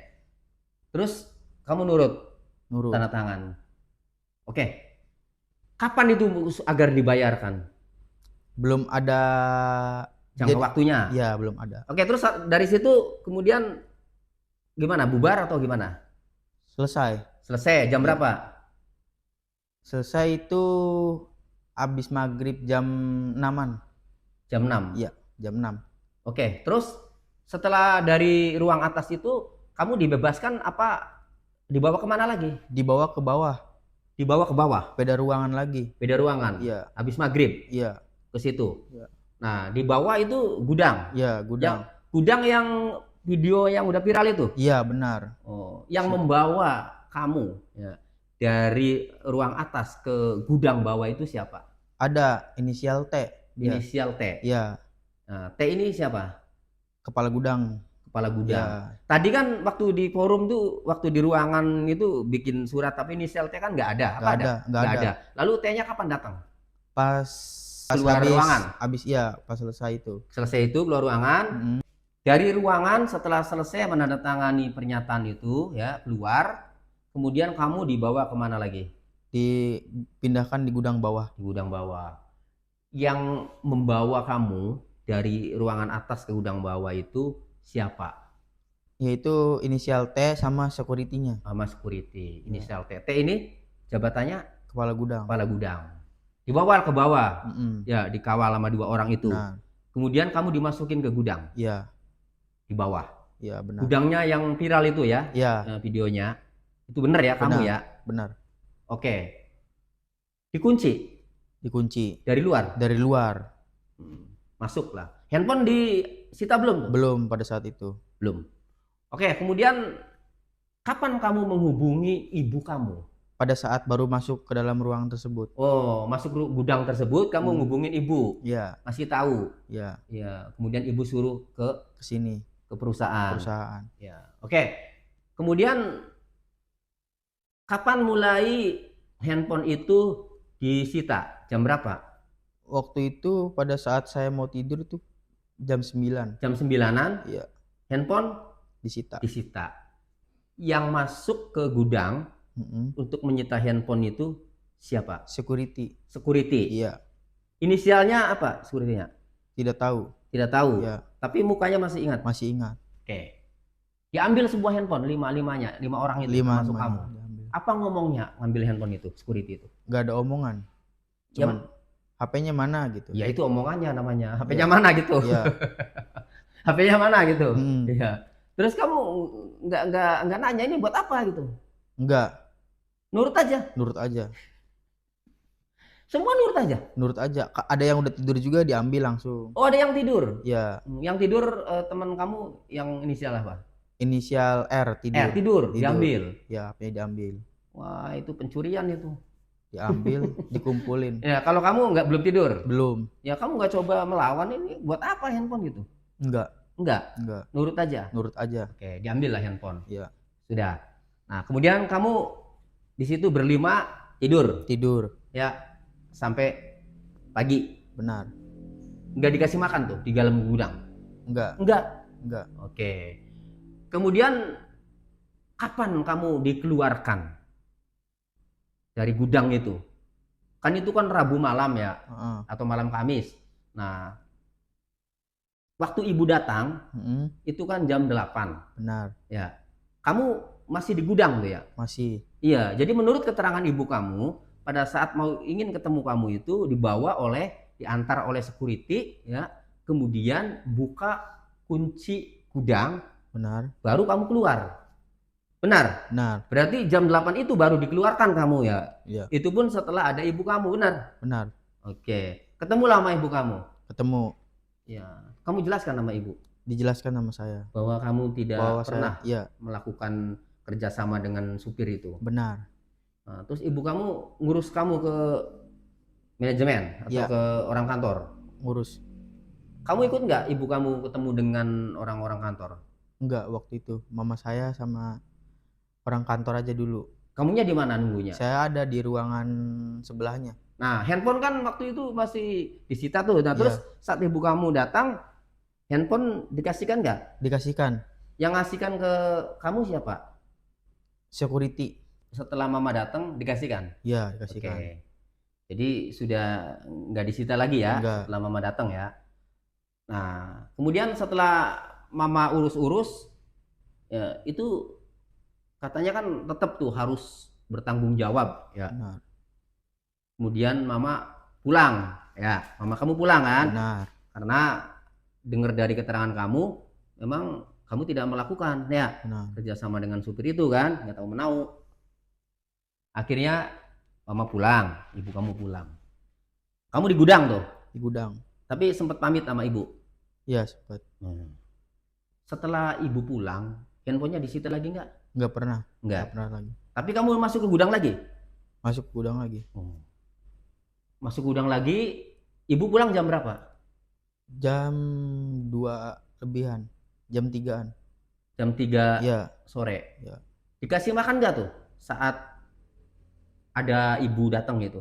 Terus kamu nurut? Nurut. Tanda tangan. Oke. Kapan itu agar dibayarkan? Belum ada jangka waktunya. Ya, belum ada. Oke, terus dari situ kemudian gimana? Bubar atau gimana? Selesai. Selesai jam berapa? Selesai itu habis maghrib jam 6-an. Jam 6? Iya, jam 6. Oke, terus setelah dari ruang atas itu kamu dibebaskan apa dibawa kemana lagi? Dibawa ke bawah. Dibawa ke bawah? Beda ruangan lagi. Beda ruangan? Iya. Habis maghrib? Iya. Ke situ? Iya. Nah, di bawah itu gudang? Iya, gudang. Gudang yang video yang udah viral itu? Iya, benar. Oh, yang membawa kamu ya, dari ruang atas ke gudang bawah itu siapa? Ada inisial T. Inisial T. Iya. Nah, T ini siapa? Kepala gudang. Kepala gudang. Ya. Tadi kan waktu di forum tuh, waktu di ruangan itu bikin surat tapi inisial T kan nggak ada. Apa ada? Nggak ada. Lalu T-nya kapan datang? Pas keluar ruangan. Habis iya, pas selesai itu. Selesai itu keluar ruangan. Dari ruangan setelah selesai menandatangani pernyataan itu ya keluar. Kemudian kamu dibawa kemana lagi? Dipindahkan di gudang bawah. Di gudang bawah. Yang membawa kamu dari ruangan atas ke gudang bawah itu siapa? Yaitu inisial T sama security-nya. Sama security, inisial T. T ini jabatannya? Kepala gudang. Kepala gudang. Dibawa ke bawah. Ya, dikawal sama 2 orang itu. Nah. Kemudian kamu dimasukin ke gudang. Iya. Di bawah. Iya, benar. Gudangnya yang viral itu ya? Iya. Videonya. Itu benar ya, kamu ya? Benar. Oke. Dikunci? Dikunci. Dari luar? Dari luar. Masuklah. Handphone disita belum? Belum pada saat itu. Belum. Oke, kemudian kapan kamu menghubungi ibu kamu? Pada saat baru masuk ke dalam ruang tersebut. Oh, masuk gudang tersebut kamu ngubungin ibu? Iya. Masih tahu? Iya. Iya. Kemudian ibu suruh ke sini. Ke perusahaan. Perusahaan. Ya. Oke. Kemudian Kapan mulai handphone itu disita? Jam berapa? Waktu itu pada saat saya mau tidur tuh jam 9. Jam 9-an? Iya. Handphone Disita. Yang masuk ke gudang untuk menyita handphone itu siapa? Security. Security? Iya. Inisialnya apa security-nya? Tidak tahu. Tidak tahu? Iya. Tapi mukanya masih ingat? Masih ingat. Oke. Diambil sebuah handphone, 5 orang itu termasuk kamu. Diambil. Apa ngomongnya ngambil handphone itu, security itu? Gak ada omongan. Cuman HP-nya mana gitu. Ya itu omongannya namanya. HP-nya mana gitu. Iya. HP-nya mana gitu. Iya. Terus kamu nggak nanya ini buat apa gitu? Enggak. Nurut aja. Nurut aja. Semua nurut aja. Nurut aja. Ada yang udah tidur juga diambil langsung. Oh, ada yang tidur? Iya. Yang tidur teman kamu yang inisial apa? Inisial R tidur. R tidur. Diambil. Ya, HP-nya diambil. Wah, itu pencurian itu. Diambil, dikumpulin. Ya, kalau kamu belum tidur? Belum. Ya, kamu nggak coba melawan ini buat apa handphone gitu? Enggak. Nurut aja. Nurut aja. Oke, diambil lah handphone. Iya. Sudah. Nah, kemudian kamu di situ berlima tidur. Ya, sampai pagi. Benar. Nggak dikasih makan tuh di dalam gudang? Enggak. Oke. Kemudian kapan kamu dikeluarkan dari gudang itu? Kan itu kan Rabu malam ya, atau malam Kamis. Nah, waktu ibu datang itu kan jam 8. Benar. Ya. Kamu masih di gudang tuh ya? Masih. Iya, jadi menurut keterangan ibu kamu, pada saat ingin ketemu kamu itu diantar oleh security ya, kemudian buka kunci gudang. Benar. Baru kamu keluar. Benar? Benar. Berarti jam 8 itu baru dikeluarkan kamu ya? Iya. Itu pun setelah ada ibu kamu, benar? Benar. Oke. Ketemulah sama ibu kamu? Ketemu. Ya. Kamu jelaskan sama ibu? Dijelaskan sama saya. Bahwa kamu tidak pernah saya, melakukan kerjasama dengan supir itu? Benar. Nah, terus ibu kamu ngurus kamu ke manajemen atau ke orang kantor? Ngurus. Kamu ikut nggak ibu kamu ketemu dengan orang-orang kantor? Enggak, waktu itu mama saya sama orang kantor aja dulu. Kamunya di mana nunggunya? Saya ada di ruangan sebelahnya. Nah, handphone kan waktu itu masih disita tuh. Nah, terus saat ibu kamu datang, handphone dikasihkan nggak? Dikasihkan. Yang ngasihkan ke kamu siapa? Security. Setelah mama datang dikasihkan? Iya, dikasihkan. Oke. Jadi sudah nggak disita lagi ya? Enggak. Setelah mama datang ya. Nah, kemudian setelah mama urus-urus, ya, itu katanya kan tetap tuh harus bertanggung jawab ya. Benar. Kemudian mama pulang ya. Mama kamu pulang kan? Benar. Karena dengar dari keterangan kamu, memang kamu tidak melakukan ya. Benar. Kerjasama dengan supir itu kan, nggak tahu menau. Akhirnya mama pulang, ibu kamu pulang. Kamu di gudang tuh? Di gudang. Tapi sempat pamit sama ibu? Iya, sempat. Setelah ibu pulang, handphonenya disita lagi nggak? Nggak pernah. Nggak pernah lagi. Tapi kamu masuk ke gudang lagi? Masuk ke gudang lagi. Masuk gudang lagi, ibu pulang jam berapa? Jam 2 lebihan. Jam 3-an. Jam 3 ya. Sore? Ya. Dikasih makan nggak tuh saat ada ibu datang gitu?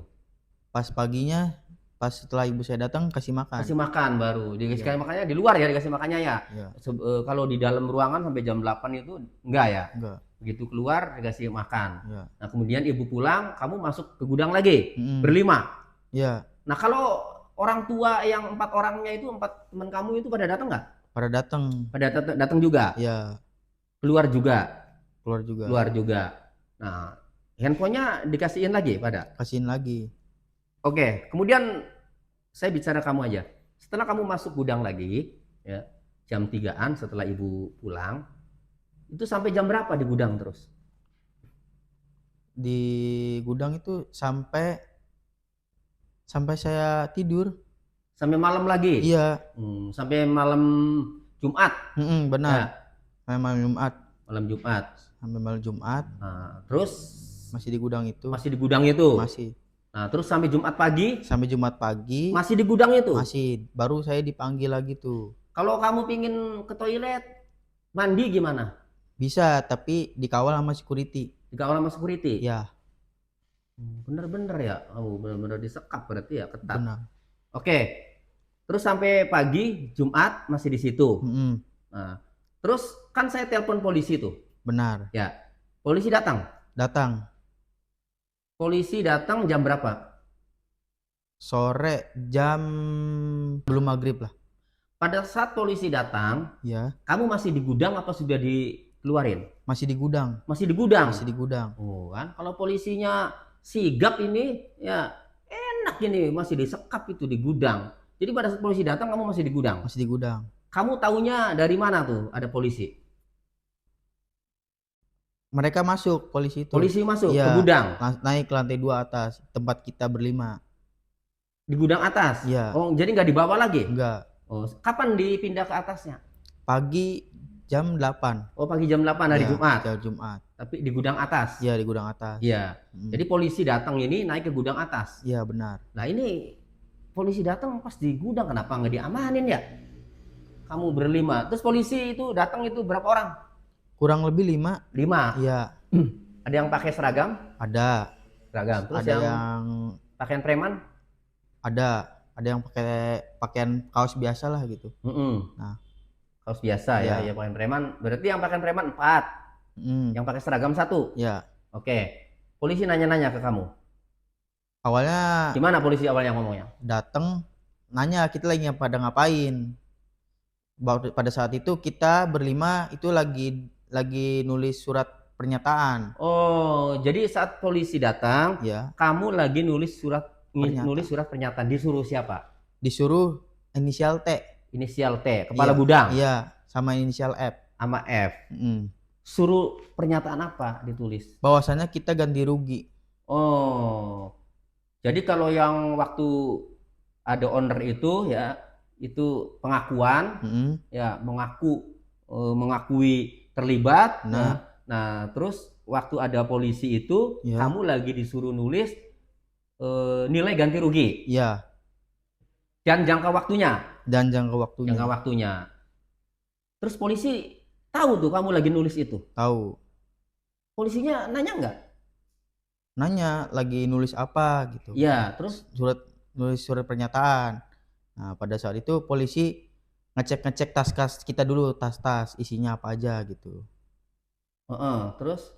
Pas paginya, pas setelah ibu saya datang kasih makan. Kasih makan baru. Dikasih makannya di luar ya dikasih makannya ya? Ya. Kalau di dalam ruangan sampai jam 8 itu enggak ya? Enggak. Begitu keluar dikasih makan. Ya. Nah, kemudian ibu pulang, kamu masuk ke gudang lagi? Berlima? Iya. Nah, kalau orang tua yang 4 orangnya itu, 4 teman kamu itu pada datang nggak? Pada datang. Pada datang juga? Iya. Keluar juga? Keluar juga. Nah, handphonenya dikasihin lagi pada? Kasihin lagi. Oke, kemudian saya bicara kamu aja. Setelah kamu masuk gudang lagi, ya, jam 3-an setelah ibu pulang, itu sampai jam berapa di gudang terus? Di gudang itu sampai saya tidur. Sampai malam lagi? Iya. Sampai malam Jumat? Benar. Ya. Sampai malam Jumat. Sampai malam Jumat. Nah, terus? Masih di gudang itu. Masih di gudang itu? Masih. Nah, terus sampai Jumat pagi? Sampai Jumat pagi. Masih di gudang itu? Masih. Baru saya dipanggil lagi tuh. Kalau kamu pingin ke toilet, mandi gimana? Bisa, tapi dikawal sama security. Dikawal sama security. Ya. Bener-bener ya. Oh, bener-bener disekap berarti ya, ketat. Benar. Oke. Terus sampai pagi Jumat masih di situ. Nah, terus kan saya telepon polisi tuh. Benar. Ya. Polisi datang. Datang. Polisi datang jam berapa? Sore jam belum maghrib lah. Pada saat polisi datang, ya. Kamu masih di gudang apa sudah dikeluarin? Masih di gudang. Masih di gudang. Masih di gudang. Oh kan, kalau polisinya sigap ini, ya enak ini masih disekap itu di gudang. Jadi pada saat polisi datang kamu masih di gudang. Masih di gudang. Kamu taunya dari mana tuh ada polisi? Mereka masuk polisi itu. Polisi masuk ke gudang. Naik ke lantai 2 atas tempat kita berlima. Di gudang atas. Iya. Oh jadi nggak dibawa lagi? Enggak. Oh, kapan dipindah ke atasnya? Pagi jam 8. Oh, pagi jam 8 hari Jumat. Hari Jumat. Tapi di gudang atas. Iya, di gudang atas. Iya. Jadi polisi datang ini naik ke gudang atas. Iya, benar. Nah, ini polisi datang pas di gudang kenapa nggak diamanin ya? Kamu berlima. Terus polisi itu datang itu berapa orang? Kurang lebih 5. 5. Iya. Ada yang pakai seragam? Ada. Seragam. Terus ada yang pakaian preman? Ada yang pakai pakaian kaos biasa lah gitu. Nah, kaos biasa ya pakaian preman. Berarti yang pakaian preman 4. Yang pakai seragam 1. Ya. Oke. Polisi nanya-nanya ke kamu. Awalnya gimana polisi awalnya ngomongnya? Datang nanya kita lagi pada ngapain. Pada saat itu kita berlima itu lagi nulis surat pernyataan. Oh, jadi saat polisi datang, kamu lagi nulis surat pernyataan. Disuruh siapa? Disuruh inisial T. Inisial T, kepala gudang. Iya, sama inisial F. Sama F. Suruh pernyataan apa ditulis? Bahwasannya kita ganti rugi. Oh. Jadi kalau yang waktu ada owner itu ya, itu pengakuan, ya mengakui terlibat. Nah, terus waktu ada polisi itu, kamu lagi disuruh nulis nilai ganti rugi. Iya. Dan jangka waktunya. Jangka waktunya. Terus polisi tahu tuh kamu lagi nulis itu? Tahu. Polisinya nanya nggak? Nanya lagi nulis apa gitu. Iya, terus nulis surat pernyataan. Nah, pada saat itu polisi ngecek tas kita dulu, tas isinya apa aja gitu. Terus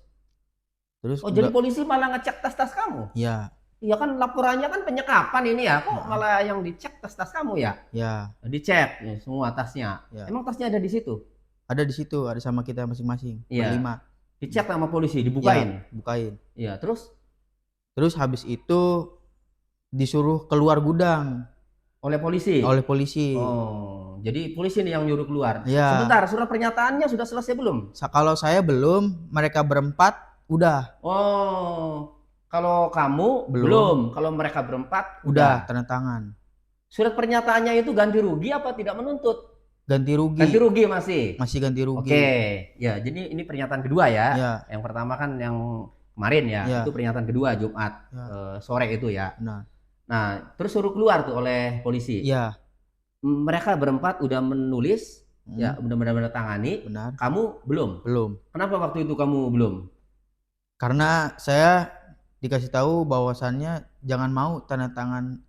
jadi polisi malah ngecek tas kamu? Iya. Iya kan laporannya kan penyekapan ini ya, kok malah yang dicek tas kamu ya? Iya. Dicek ya, semua tasnya. Emang tasnya ada di situ? Ada di situ, ada sama kita masing-masing. Berlima. Dicek sama polisi, dibukain. Bukain. Iya, terus habis itu disuruh keluar gudang. Oleh polisi? Oleh polisi. Oh, jadi polisi nih yang nyuruh keluar. Ya. Sebentar, surat pernyataannya sudah selesai belum? Kalau saya belum, mereka berempat udah. Oh, kalau kamu belum. Kalau mereka berempat udah tanda tangan. Surat pernyataannya itu ganti rugi apa tidak menuntut? Ganti rugi. Ganti rugi masih? Masih ganti rugi. Oke, ya jadi ini pernyataan kedua ya. Ya. Yang pertama kan yang kemarin ya, itu pernyataan kedua Jumat sore itu ya. Nah, terus suruh keluar tuh oleh polisi. Iya. Mereka berempat udah menulis, ya udah menandatangani. Benar. Kamu belum? Belum. Kenapa waktu itu kamu belum? Karena saya dikasih tahu bahwasannya jangan mau tanda tangan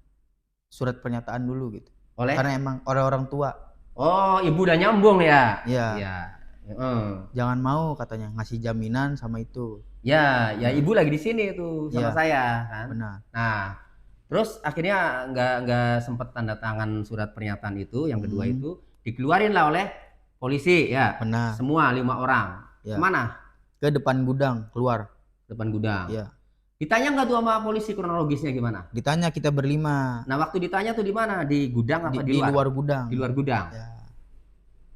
surat pernyataan dulu gitu. Karena emang orang tua. Oh, ibu udah nyambung ya? Iya. Jangan mau katanya ngasih jaminan sama itu. Ya ibu lagi di sini tuh sama saya kan. Benar. Nah, terus akhirnya nggak sempet tanda tangan surat pernyataan itu, yang kedua itu dikeluarin lah oleh polisi ya. Benar. Semua 5 orang. Kemana? Ke depan gudang, keluar. Depan gudang. Iya. Ditanya nggak tuh sama polisi kronologisnya gimana? Ditanya, kita berlima. Nah, waktu ditanya tuh di mana? Di gudang apa di luar? Di luar gudang. Di luar gudang. Ya.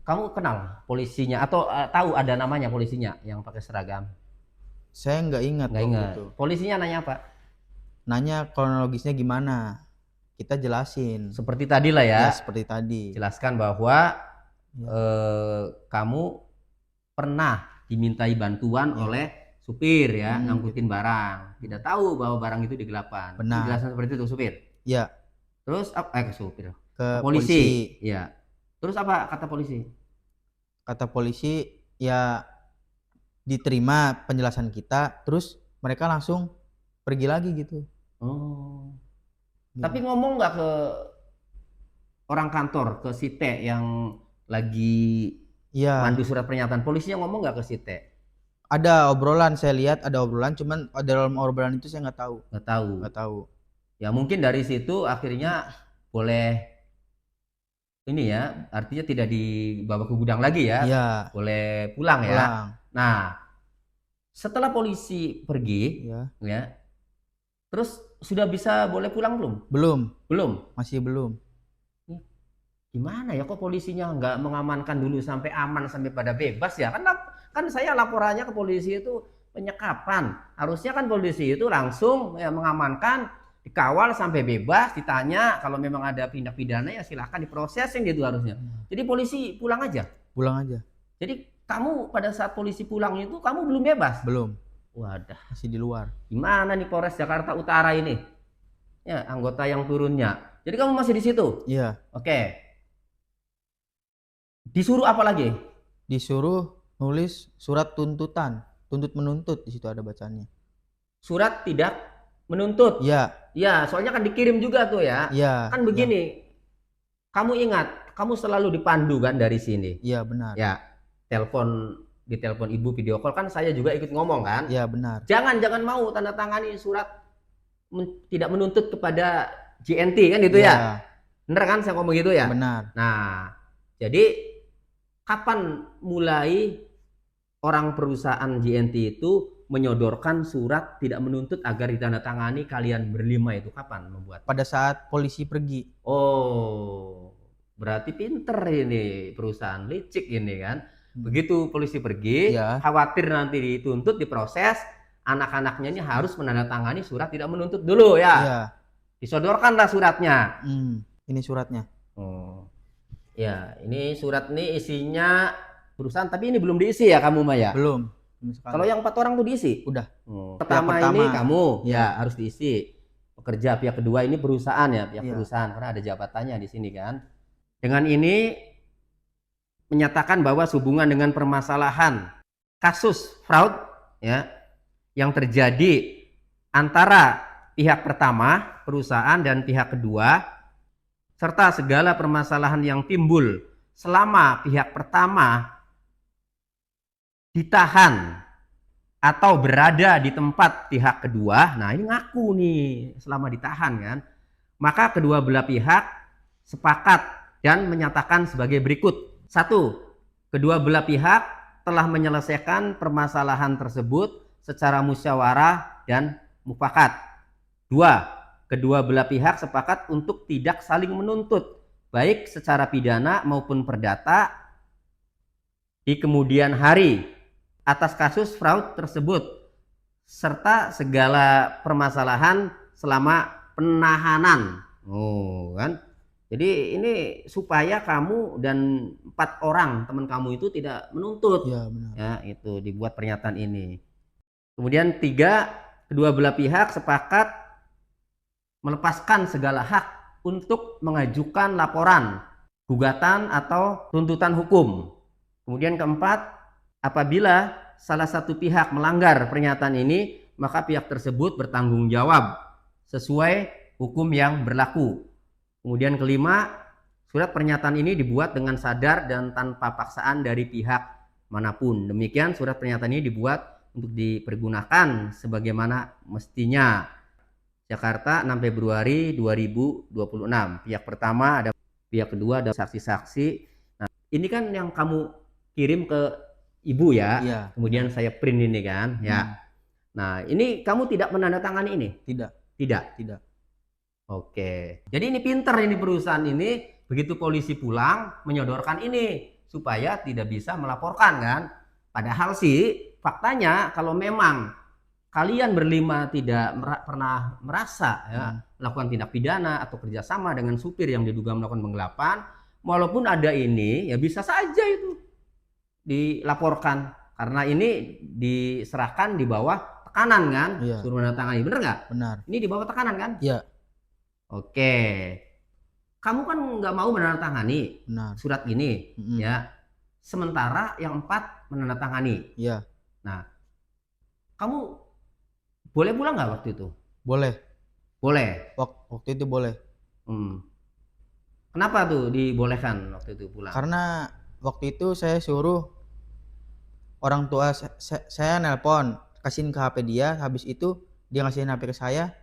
Kamu kenal polisinya atau tahu ada namanya polisinya yang pakai seragam? Saya nggak ingat. Itu. Polisinya nanya apa? Nanya kronologisnya gimana? Kita jelasin. Seperti tadi lah ya. Seperti tadi. Jelaskan bahwa kamu pernah dimintai bantuan oleh supir ya, ngangkutin barang. Tidak tahu bahwa barang itu digelapan. Benar. Jelasan seperti itu supir. Iya. Terus ke supir. Ke polisi. Iya. Terus apa kata polisi? Kata polisi ya diterima penjelasan kita, terus mereka langsung pergi lagi gitu. Oh. Ya. Tapi ngomong nggak ke orang kantor, ke si T yang lagi mandu surat pernyataan, polisinya ngomong nggak ke si T? Ada obrolan, saya lihat ada obrolan, cuman dalam obrolan itu saya nggak tahu. Nggak tahu. Ya mungkin dari situ akhirnya boleh ini ya, artinya tidak dibawa ke gudang lagi ya, boleh pulang ya. Nah, setelah polisi pergi, ya, terus sudah bisa boleh pulang belum? Belum. Masih belum. Gimana ya, kok polisinya nggak mengamankan dulu sampai aman sampai pada bebas ya? Kan saya laporannya ke polisi itu penyekapan. Harusnya kan polisi itu langsung ya mengamankan, dikawal sampai bebas, ditanya kalau memang ada tindak pidana ya silahkan diprosesin gitu harusnya. Jadi polisi pulang aja. Jadi kamu pada saat polisi pulang itu kamu belum bebas? Belum. Wadah, masih di luar. Gimana nih Polres Jakarta Utara ini? Ya, anggota yang turunnya. Jadi kamu masih di situ? Iya. Oke. Disuruh apa lagi? Disuruh nulis surat tuntutan, tuntut menuntut, di situ ada bacanya. Surat tidak menuntut. Iya. Ya, soalnya kan dikirim juga tuh ya. Iya. Kan begini. Kamu ingat, kamu selalu dipandu kan dari sini. Iya, benar. Ya, ditelepon ibu video call kan saya juga ikut ngomong kan. Iya, benar. Jangan mau tanda tangani surat tidak menuntut kepada JNT kan itu ya. Bener kan saya ngomong gitu ya? Benar. Nah, jadi kapan mulai orang perusahaan JNT itu menyodorkan surat tidak menuntut agar ditandatangani kalian berlima itu kapan membuat? Pada saat polisi pergi. Oh, berarti pinter ini perusahaan, licik ini kan. Begitu polisi pergi, khawatir nanti dituntut, diproses, anak-anaknya ini harus menandatangani surat tidak menuntut dulu ya. Iya. Disodorkanlah suratnya. Ini suratnya. Oh, ya, ini surat ini isinya perusahaan, tapi ini belum diisi ya kamu Maya? Belum. Kalau yang 4 orang tuh diisi? Udah. Pertama ini kamu ya harus diisi. Pekerja pihak kedua ini perusahaan ya, pihak perusahaan karena ada jabatannya di sini kan. Dengan ini menyatakan bahwa sehubungan dengan permasalahan kasus fraud ya yang terjadi antara pihak pertama perusahaan dan pihak kedua serta segala permasalahan yang timbul selama pihak pertama ditahan atau berada di tempat pihak kedua. Nah, ini ngaku nih selama ditahan kan. Maka kedua belah pihak sepakat dan menyatakan sebagai berikut. 1. Kedua belah pihak telah menyelesaikan permasalahan tersebut secara musyawarah dan mufakat. 2. Kedua belah pihak sepakat untuk tidak saling menuntut, baik secara pidana maupun perdata di kemudian hari atas kasus fraud tersebut serta segala permasalahan selama penahanan. Oh, kan? Jadi ini supaya kamu dan 4 orang teman kamu itu tidak menuntut. Ya, benar. Ya, itu dibuat pernyataan ini. Kemudian 3, kedua belah pihak sepakat melepaskan segala hak untuk mengajukan laporan, gugatan atau tuntutan hukum. Kemudian keempat, apabila salah satu pihak melanggar pernyataan ini, maka pihak tersebut bertanggung jawab sesuai hukum yang berlaku. Kemudian kelima, surat pernyataan ini dibuat dengan sadar dan tanpa paksaan dari pihak manapun. Demikian surat pernyataan ini dibuat untuk dipergunakan sebagaimana mestinya. Jakarta 6 Februari 2026. Pihak pertama ada, pihak kedua ada saksi-saksi. Nah, ini kan yang kamu kirim ke ibu ya. Iya. Kemudian saya print ini kan, ya. Nah, ini kamu tidak menandatangani ini? Tidak. Oke. Jadi ini pinter ini perusahaan ini, begitu polisi pulang menyodorkan ini supaya tidak bisa melaporkan kan. Padahal sih faktanya kalau memang kalian berlima tidak pernah merasa ya, melakukan tindak pidana atau kerjasama dengan supir yang diduga melakukan penggelapan, walaupun ada ini ya bisa saja itu dilaporkan karena ini diserahkan di bawah tekanan kan, suruh menandatangani, bener nggak? Benar. Ini di bawah tekanan kan? Iya. Oke, kamu kan nggak mau menandatangani surat ini ya, sementara yang 4 menandatangani. Iya. Nah, kamu boleh pulang nggak waktu itu? Boleh. Boleh. Waktu itu boleh. Kenapa tuh dibolehkan waktu itu pulang? Karena waktu itu saya suruh orang tua saya nelpon, kasihin ke HP dia, habis itu dia ngasihin HP ke saya,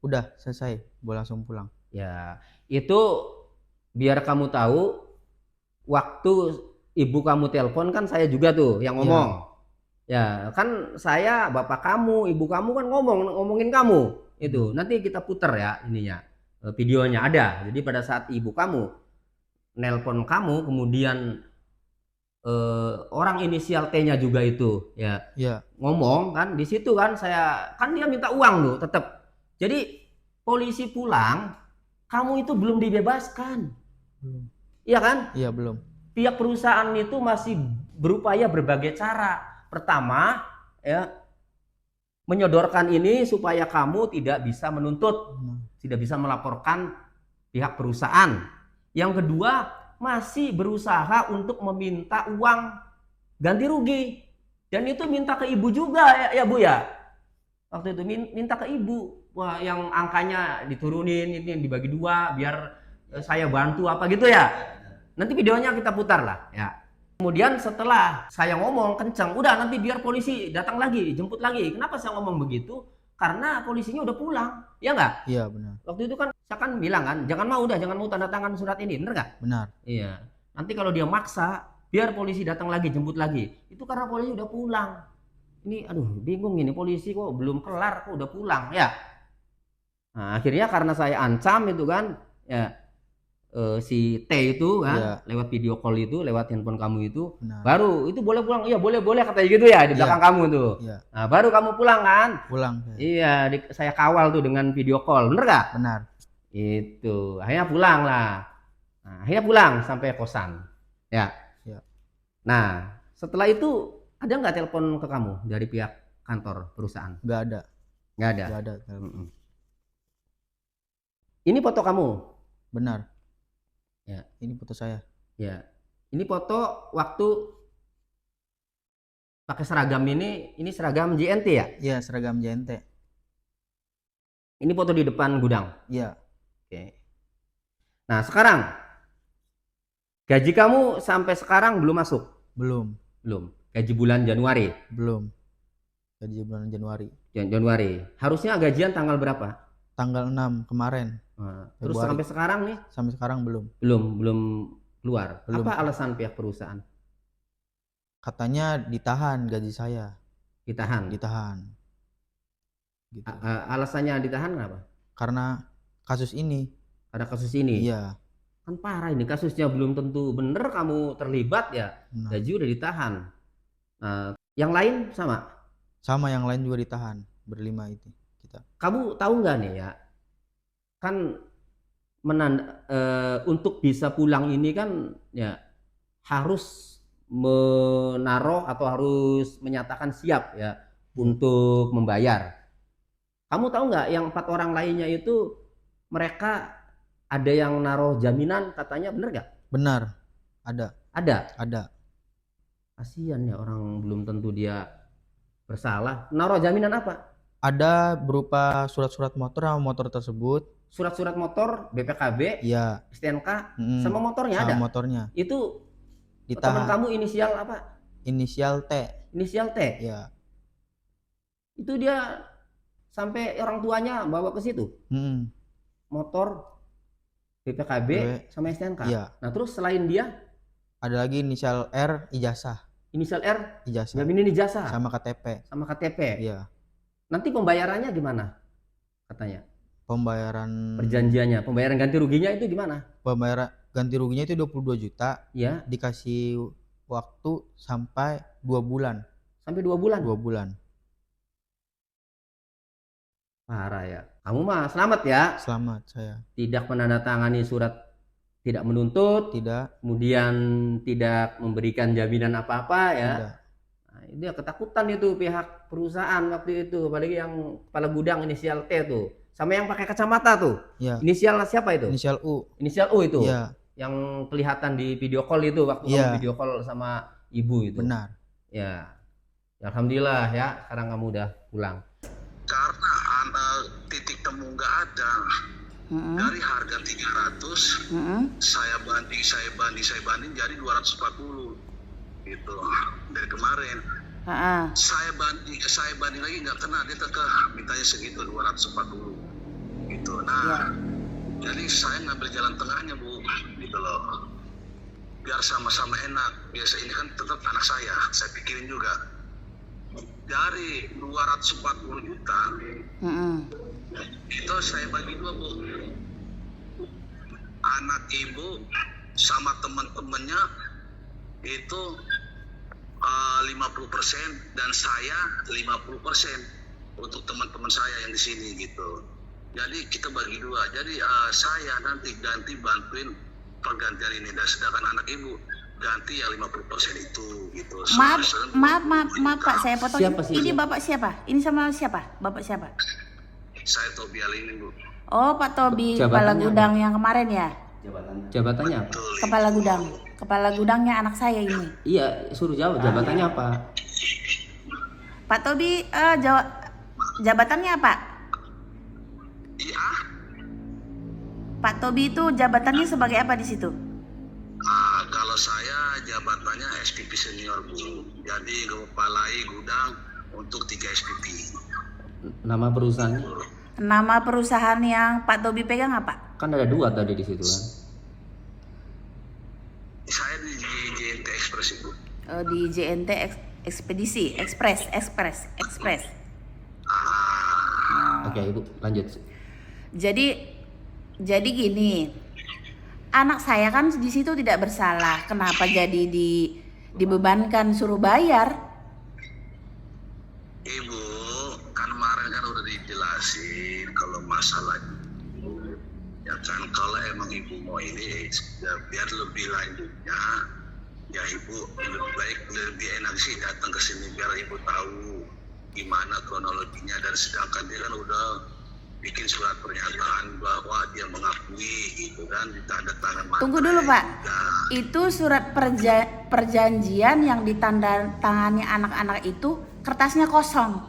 udah selesai, boleh langsung pulang. Ya, itu biar kamu tahu, waktu ibu kamu telepon kan saya juga tuh yang ngomong. Ya, kan saya bapak kamu, ibu kamu kan ngomongin kamu. Itu nanti kita puter ya ininya, videonya ada. Jadi pada saat ibu kamu nelpon kamu, kemudian orang inisial T-nya juga itu ya ngomong kan, di situ kan saya kan dia minta uang loh tetap. Jadi polisi pulang, kamu itu belum dibebaskan. Iya kan? Iya, belum. Pihak perusahaan itu masih berupaya berbagai cara. Pertama, ya, menyodorkan ini supaya kamu tidak bisa menuntut, tidak bisa melaporkan pihak perusahaan. Yang kedua, masih berusaha untuk meminta uang ganti rugi. Dan itu minta ke ibu juga ya Bu ya. Waktu itu minta ke ibu. Wah, yang angkanya diturunin, ini yang dibagi 2 biar saya bantu apa gitu ya. Nanti videonya kita putar lah ya. Kemudian setelah saya ngomong kencang, udah nanti biar polisi datang lagi, jemput lagi. Kenapa saya ngomong begitu? Karena polisinya udah pulang, ya nggak? Iya, benar. Waktu itu kan saya kan bilang kan, jangan mau tanda tangan surat ini, bener nggak? Benar. Iya. Nanti kalau dia maksa, biar polisi datang lagi, jemput lagi. Itu karena polisi udah pulang. Ini, aduh, bingung ini polisi kok belum kelar, kok udah pulang, ya. Nah, akhirnya karena saya ancam itu kan, ya. Si T itu kan lewat video call itu, lewat handphone kamu itu, baru itu boleh pulang. Iya, boleh katanya gitu ya di belakang kamu tuh. Nah, baru kamu pulang kan? Pulang. Iya, saya kawal tuh dengan video call, bener gak? Benar. Itu akhirnya pulang lah. Nah, akhirnya pulang sampai kosan. Ya. Nah, setelah itu ada nggak telepon ke kamu dari pihak kantor perusahaan? Nggak ada. Nggak ada. Nggak ada. Ini foto kamu? Benar. Ya. Ini foto saya. Ya. Ini foto waktu pakai seragam ini seragam JNT ya? Iya, seragam JNT. Ini foto di depan gudang? Iya. Oke. Nah, sekarang gaji kamu sampai sekarang belum masuk? Belum. Gaji bulan Januari? Belum. Gaji bulan Januari. Januari. Harusnya gajian tanggal berapa? Tanggal 6 kemarin. Nah, terus sampai sekarang nih? Sampai sekarang belum. Belum keluar. Belum. Apa alasan pihak perusahaan? Katanya ditahan gaji saya. Ditahan. Gitu. Alasannya ditahan kenapa? Karena kasus ini. Iya. Kan parah ini kasusnya, belum tentu bener kamu terlibat ya. Gaji udah ditahan. Yang lain sama? Sama, yang lain juga ditahan. Berlima itu kita. Kamu tahu nggak nih ya? Kan untuk bisa pulang ini kan ya harus menaruh atau harus menyatakan siap ya untuk membayar. Kamu tahu nggak yang 4 orang lainnya itu mereka ada yang naruh jaminan katanya, bener nggak? Benar, ada. Kasian ya, orang belum tentu dia bersalah. Naruh jaminan apa? Ada berupa surat-surat motor sama motor tersebut. Surat-surat motor, BPKB, ya, STNK, sama motornya sama ada? Motornya. Itu ditahan. Teman kamu inisial apa? Inisial T. Inisial T? Ya. Itu dia sampai orang tuanya bawa ke situ? Motor, BPKB, sama STNK? Ya. Nah terus selain dia? Ada lagi inisial R, ijazah. Inisial R? Ijazah. Jaminan ijazah? Sama KTP. Sama KTP? Iya. Nanti pembayarannya gimana? Katanya. Pembayaran. Perjanjiannya, pembayaran ganti ruginya itu gimana? Pembayaran ganti ruginya itu 22 juta. Ya. Dikasih waktu sampai 2 bulan. Sampai 2 bulan? 2 bulan. Parah ya. Kamu mah selamat ya? Selamat saya. Tidak menandatangani surat tidak menuntut. Tidak. Kemudian tidak memberikan jaminan apa-apa ya. Tidak. Nah, itu ya ketakutan itu pihak perusahaan waktu itu, apalagi yang kepala gudang inisial T tuh, sama yang pakai kacamata tuh. Ya. Inisial siapa itu? Inisial U. Inisial U itu. Ya. Yang kelihatan di video call itu waktu kamu video call sama ibu itu. Benar. Ya. Alhamdulillah ya, sekarang kamu udah pulang. Karena titik temu nggak ada. Dari harga 300, saya banding jadi 240 gitu dari kemarin. Saya banding lagi nggak kena, dia tetap mintanya segitu 240 gitu. Nah, jadi saya ngambil jalan tengahnya Bu, gitu loh. Biar sama-sama enak. Biasa ini kan tetap anak saya pikirin juga. Dari 240 juta, itu saya bagi dua Bu. Anak ibu sama teman-temannya itu 50% dan saya 50% untuk teman-teman saya yang di sini gitu. Jadi kita bagi dua. Jadi saya nanti ganti bantuin pergantian ini, dan sedangkan anak ibu ganti yang 50% itu gitu. Maaf Pak, saya potong. Siapa sih Ini itu? Bapak siapa? Ini sama siapa? Bapak siapa? Saya Tobi Alinin Bu. Oh, Pak Tobi, Jabatannya kepala apa? gudang yang kemarin ya? Jabatannya apa? Betul. Kepala gudang. Kepala gudangnya anak saya ini. Iya, suruh jawab jabatannya apa? Pak Tobi, jabatannya apa? Iya. Pak Tobi itu jabatannya sebagai apa di situ? Kalau saya jabatannya SPP senior Bu. Jadi kepalai gudang untuk 3 SPP. Nama perusahaannya? Nama perusahaan yang Pak Tobi pegang apa? Kan ada 2 tadi di situ kan. Saya di JNT Express Ibu. Di JNT Ekspedisi, Express. Oke, Ibu, lanjut. Jadi gini, anak saya kan di situ tidak bersalah. Kenapa jadi dibebankan suruh bayar? Ibu, kan kemarin kan udah dijelasin kalau masalah ya kan, kalau emang ibu mau ini ya biar lebih lanjutnya ya ibu lebih baik, lebih enak sih datang ke sini biar ibu tahu gimana kronologinya, dan sedangkan dia kan udah bikin surat pernyataan bahwa dia mengakui gitu kan, ditandatangan. Tunggu dulu Pak, itu surat perjanjian yang ditandatangani anak-anak itu kertasnya kosong,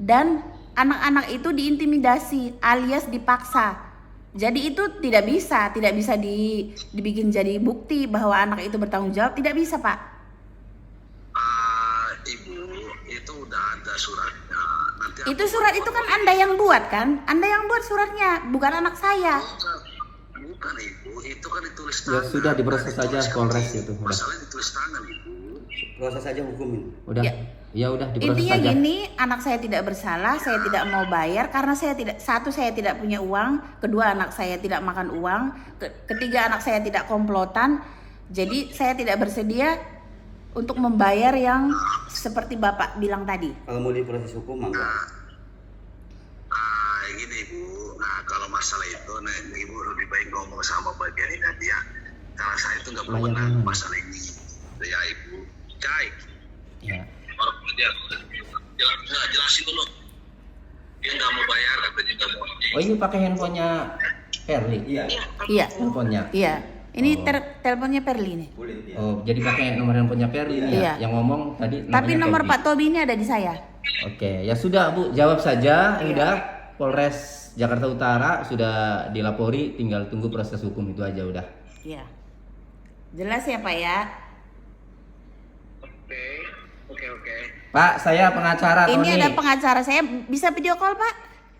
dan anak-anak itu diintimidasi alias dipaksa. Jadi itu tidak bisa dibikin jadi bukti bahwa anak itu bertanggung jawab, tidak bisa Pak. Ibu, itu udah ada suratnya. Nanti Itu surat itu kan Anda yang buat kan? Anda yang buat suratnya, bukan anak saya. bukan Ibu, itu kan ditulis Ya tangan. sudah, diproses saja Polres itu. Udah. Masalahnya ditulis tangan Ibu. Proses saja hukum ini. Udah. Ya udah, diproses Intinya saja. gini, anak saya tidak bersalah, saya tidak mau bayar karena saya tidak punya uang, kedua anak saya tidak makan uang, ketiga anak saya tidak komplotan. Jadi saya tidak bersedia untuk membayar yang seperti Bapak bilang tadi. Kalau mau diproses hukum mangga. Gini Ibu, kalau masalah itu Ibu lebih baik ngomong sama bagian ini dia. Karena saya itu nggak berwenang masalah ini. Ya Ibu, Cai. Ya. Dia jelasin dulu. Dia nggak mau bayar, katanya nggak mau. Oh, ini pakai handphonenya Perli? Iya. Handphonenya. Iya. Ini teleponnya Perli nih. Oh, jadi pakai nomor handphonenya Perli nih Iya. ya. Yang ngomong tadi Tapi namanya nomor Perli. Pak Tobi ini ada di saya. Oke, ya sudah Bu, jawab saja. Udah, Polres Jakarta Utara sudah dilapori, tinggal tunggu proses hukum itu aja udah. Iya. Jelas ya Pak ya? Oke. Pak, saya pengacara Tony. Ini ada pengacara saya, bisa video call Pak?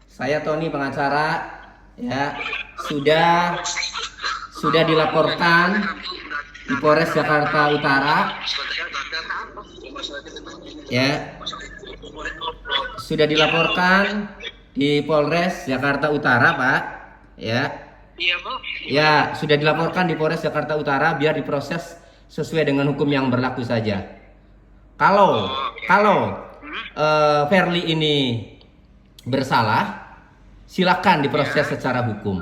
Saya Tony pengacara. Ya, sudah dilaporkan di Polres Jakarta Utara. Ya. Sudah dilaporkan di Polres Jakarta Utara, Pak. Ya. Iya, Pak. Ya, sudah dilaporkan di Polres Jakarta Utara biar diproses sesuai dengan hukum yang berlaku saja. Kalau Perli ini bersalah, silakan diproses secara hukum.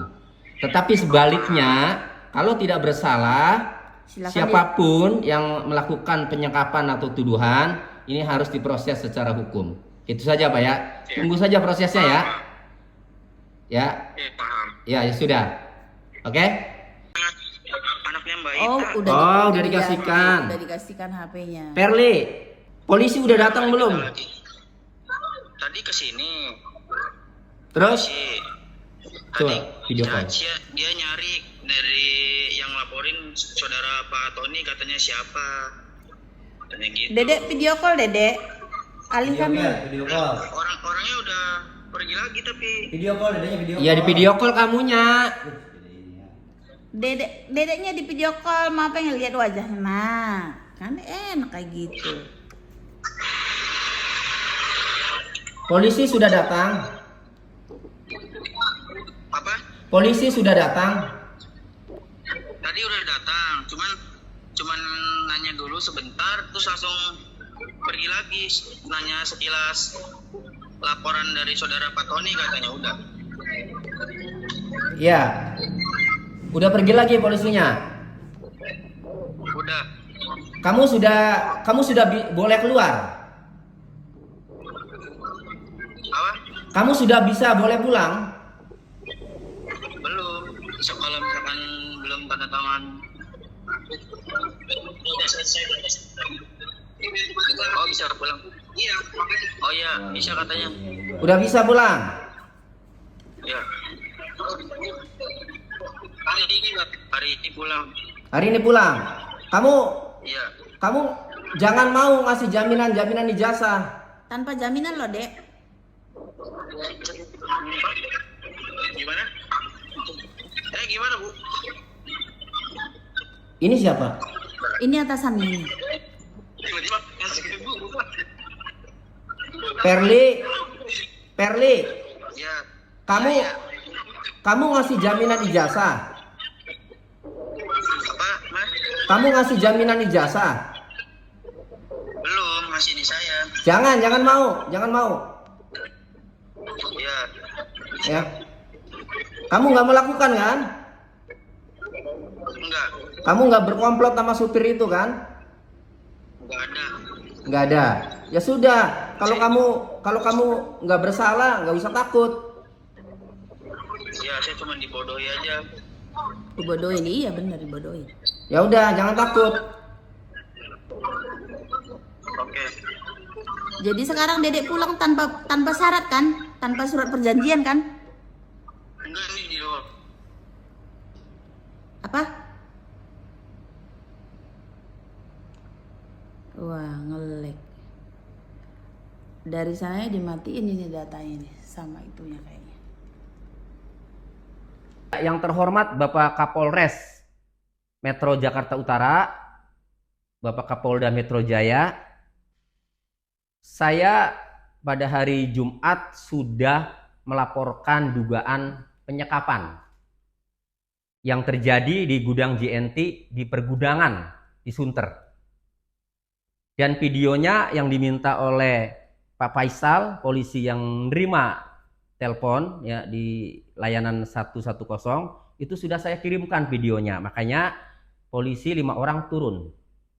Tetapi sebaliknya, kalau tidak bersalah, siapapun yang melakukan penyekapan atau tuduhan ini harus diproses secara hukum. Itu saja Pak ya. Tunggu saja prosesnya ya. Ya. Paham. Ya, sudah. Oke? Anaknya Mbak Oh, udah dikasihkan. Udah dikasihkan HP-nya. Perli, Polisi udah datang belum? Tadi ke sini. Terus? Tadi video call. Dia nyari dari yang laporin saudara Pak Tony, katanya siapa? Katanya gitu. Dedek video call, Dedek. Alihkan dulu. Video call. Orangnya udah pergi lagi tapi. Video call, dedeknya video call. Iya di video call kamunya. Dedeknya di video call, mau pengen lihat wajahnya. Nah, kan enak kayak gitu. Polisi sudah datang. Apa? Polisi sudah datang. Tadi udah datang, cuman nanya dulu sebentar, terus langsung pergi lagi, nanya sekilas laporan dari saudara Pak Tony, katanya udah. Iya. Udah pergi lagi polisinya. Udah. Kamu sudah boleh keluar. Apa? Kamu sudah bisa boleh pulang. Belum. Kalau misalkan belum tanda tangan. Oh bisa pulang. Iya. Oh iya bisa katanya. Udah bisa pulang. Iya. Hari ini pulang. Hari ini pulang. Kamu Iya. kamu jangan mau ngasih jaminan ijazah. Tanpa jaminan loh, Dek. Gimana? Gimana, Bu? Ini siapa? Ini atasannya ini. Tiba-tiba ngasih ke Bu. Perli, Ya. kamu ngasih jaminan ijazah. Apa, Mas? Kamu ngasih jaminan ijazah. Belum, masih di saya. Jangan mau. Ya. Ya. Kamu nggak melakukan kan? Enggak. Kamu nggak berkomplot sama supir itu kan? Enggak ada. Nggak ada. Ya sudah. Kalau kamu nggak bersalah, nggak usah takut. Ya, saya cuma dibodohi aja. Dibodohin, iya bener dibodohin. Ya udah, jangan takut. Oke. Jadi sekarang Dedek pulang tanpa syarat kan? Tanpa surat perjanjian kan? Enggak, ini di luar. Apa? Wah, ngelek. Dari sananya dimatiin ini datanya nih, sama itunya kayaknya. Yang terhormat Bapak Kapolres Metro Jakarta Utara, Bapak Kapolda Metro Jaya, saya pada hari Jumat sudah melaporkan dugaan penyekapan yang terjadi di gudang JNT di pergudangan di Sunter. Dan videonya yang diminta oleh Pak Faisal, polisi yang menerima telepon ya di layanan 110, itu sudah saya kirimkan videonya. Makanya polisi 5 orang turun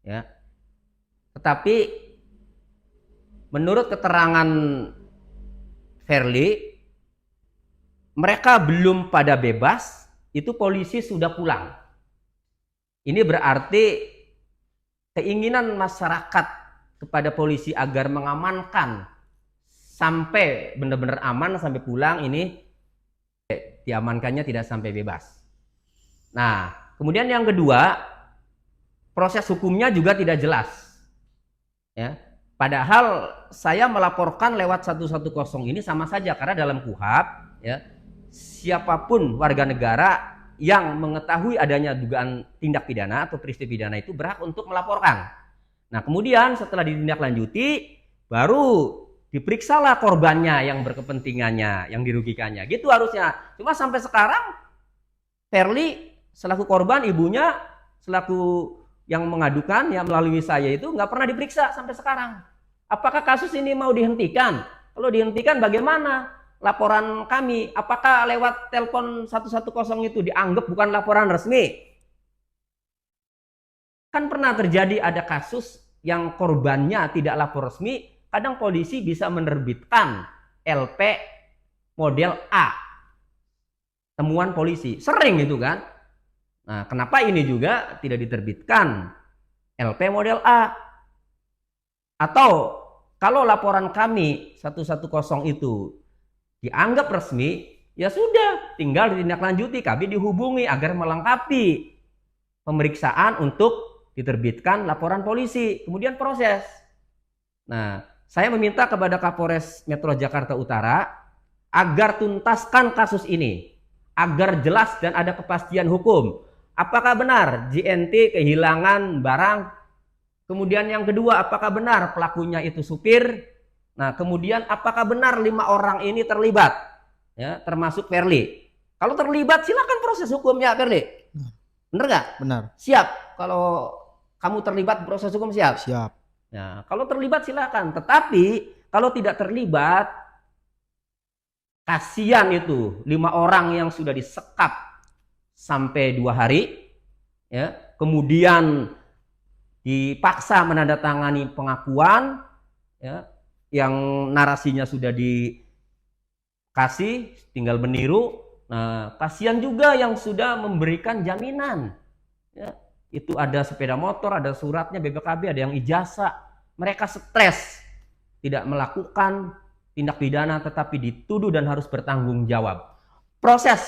ya. Tetapi menurut keterangan Verly, mereka belum pada bebas, itu polisi sudah pulang. Ini berarti keinginan masyarakat kepada polisi agar mengamankan sampai benar-benar aman sampai pulang ini diamankannya tidak sampai bebas. Nah, kemudian yang kedua, proses hukumnya juga tidak jelas. Ya. Padahal saya melaporkan lewat 110 ini sama saja karena dalam KUHP ya, siapapun warga negara yang mengetahui adanya dugaan tindak pidana atau peristiwa pidana itu berhak untuk melaporkan. Nah, kemudian setelah ditindaklanjuti baru diperiksalah korbannya yang berkepentingannya, yang dirugikannya. Gitu harusnya. Cuma sampai sekarang Verly selaku korban, ibunya selaku yang mengadukan ya melalui saya itu nggak pernah diperiksa sampai sekarang. Apakah kasus ini mau dihentikan? Kalau dihentikan bagaimana laporan kami? Apakah lewat telepon 110 itu dianggap bukan laporan resmi? Kan pernah terjadi ada kasus yang korbannya tidak lapor resmi, kadang polisi bisa menerbitkan LP model A. Temuan polisi, sering itu kan. Nah, kenapa ini juga tidak diterbitkan LP model A? Atau kalau laporan kami 110 itu dianggap resmi, ya sudah, tinggal ditindaklanjuti, kami dihubungi agar melengkapi pemeriksaan untuk diterbitkan laporan polisi, kemudian proses. Nah, saya meminta kepada Kapolres Metro Jakarta Utara agar tuntaskan kasus ini, agar jelas dan ada kepastian hukum. Apakah benar JNT kehilangan barang? Kemudian yang kedua, apakah benar pelakunya itu supir? Nah, kemudian apakah benar 5 orang ini terlibat? Ya, termasuk Perli. Kalau terlibat, silakan proses hukumnya, Perli. Benar nggak? Benar. Siap. Kalau kamu terlibat proses hukum, siap? Siap. Nah, kalau terlibat silakan. Tetapi kalau tidak terlibat, kasihan itu 5 orang yang sudah disekap sampai 2 hari, ya, kemudian dipaksa menandatangani pengakuan, ya, yang narasinya sudah dikasih, tinggal meniru. Nah, kasihan juga yang sudah memberikan jaminan, ya, itu ada sepeda motor, ada suratnya BPKB, ada yang ijazah. Mereka stres, tidak melakukan tindak pidana, tetapi dituduh dan harus bertanggung jawab. Proses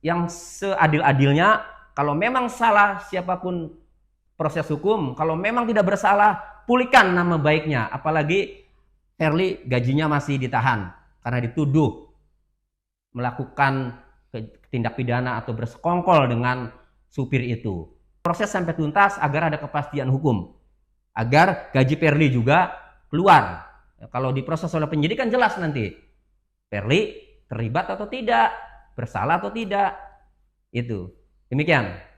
yang seadil-adilnya, kalau memang salah siapapun proses hukum, kalau memang tidak bersalah, pulihkan nama baiknya. Apalagi Perli gajinya masih ditahan karena dituduh melakukan tindak pidana atau bersekongkol dengan supir itu. Proses sampai tuntas agar ada kepastian hukum, agar gaji Perli juga keluar. Kalau diproses oleh penyidik kan jelas nanti Perli terlibat atau tidak, bersalah atau tidak. Itu. Demikian.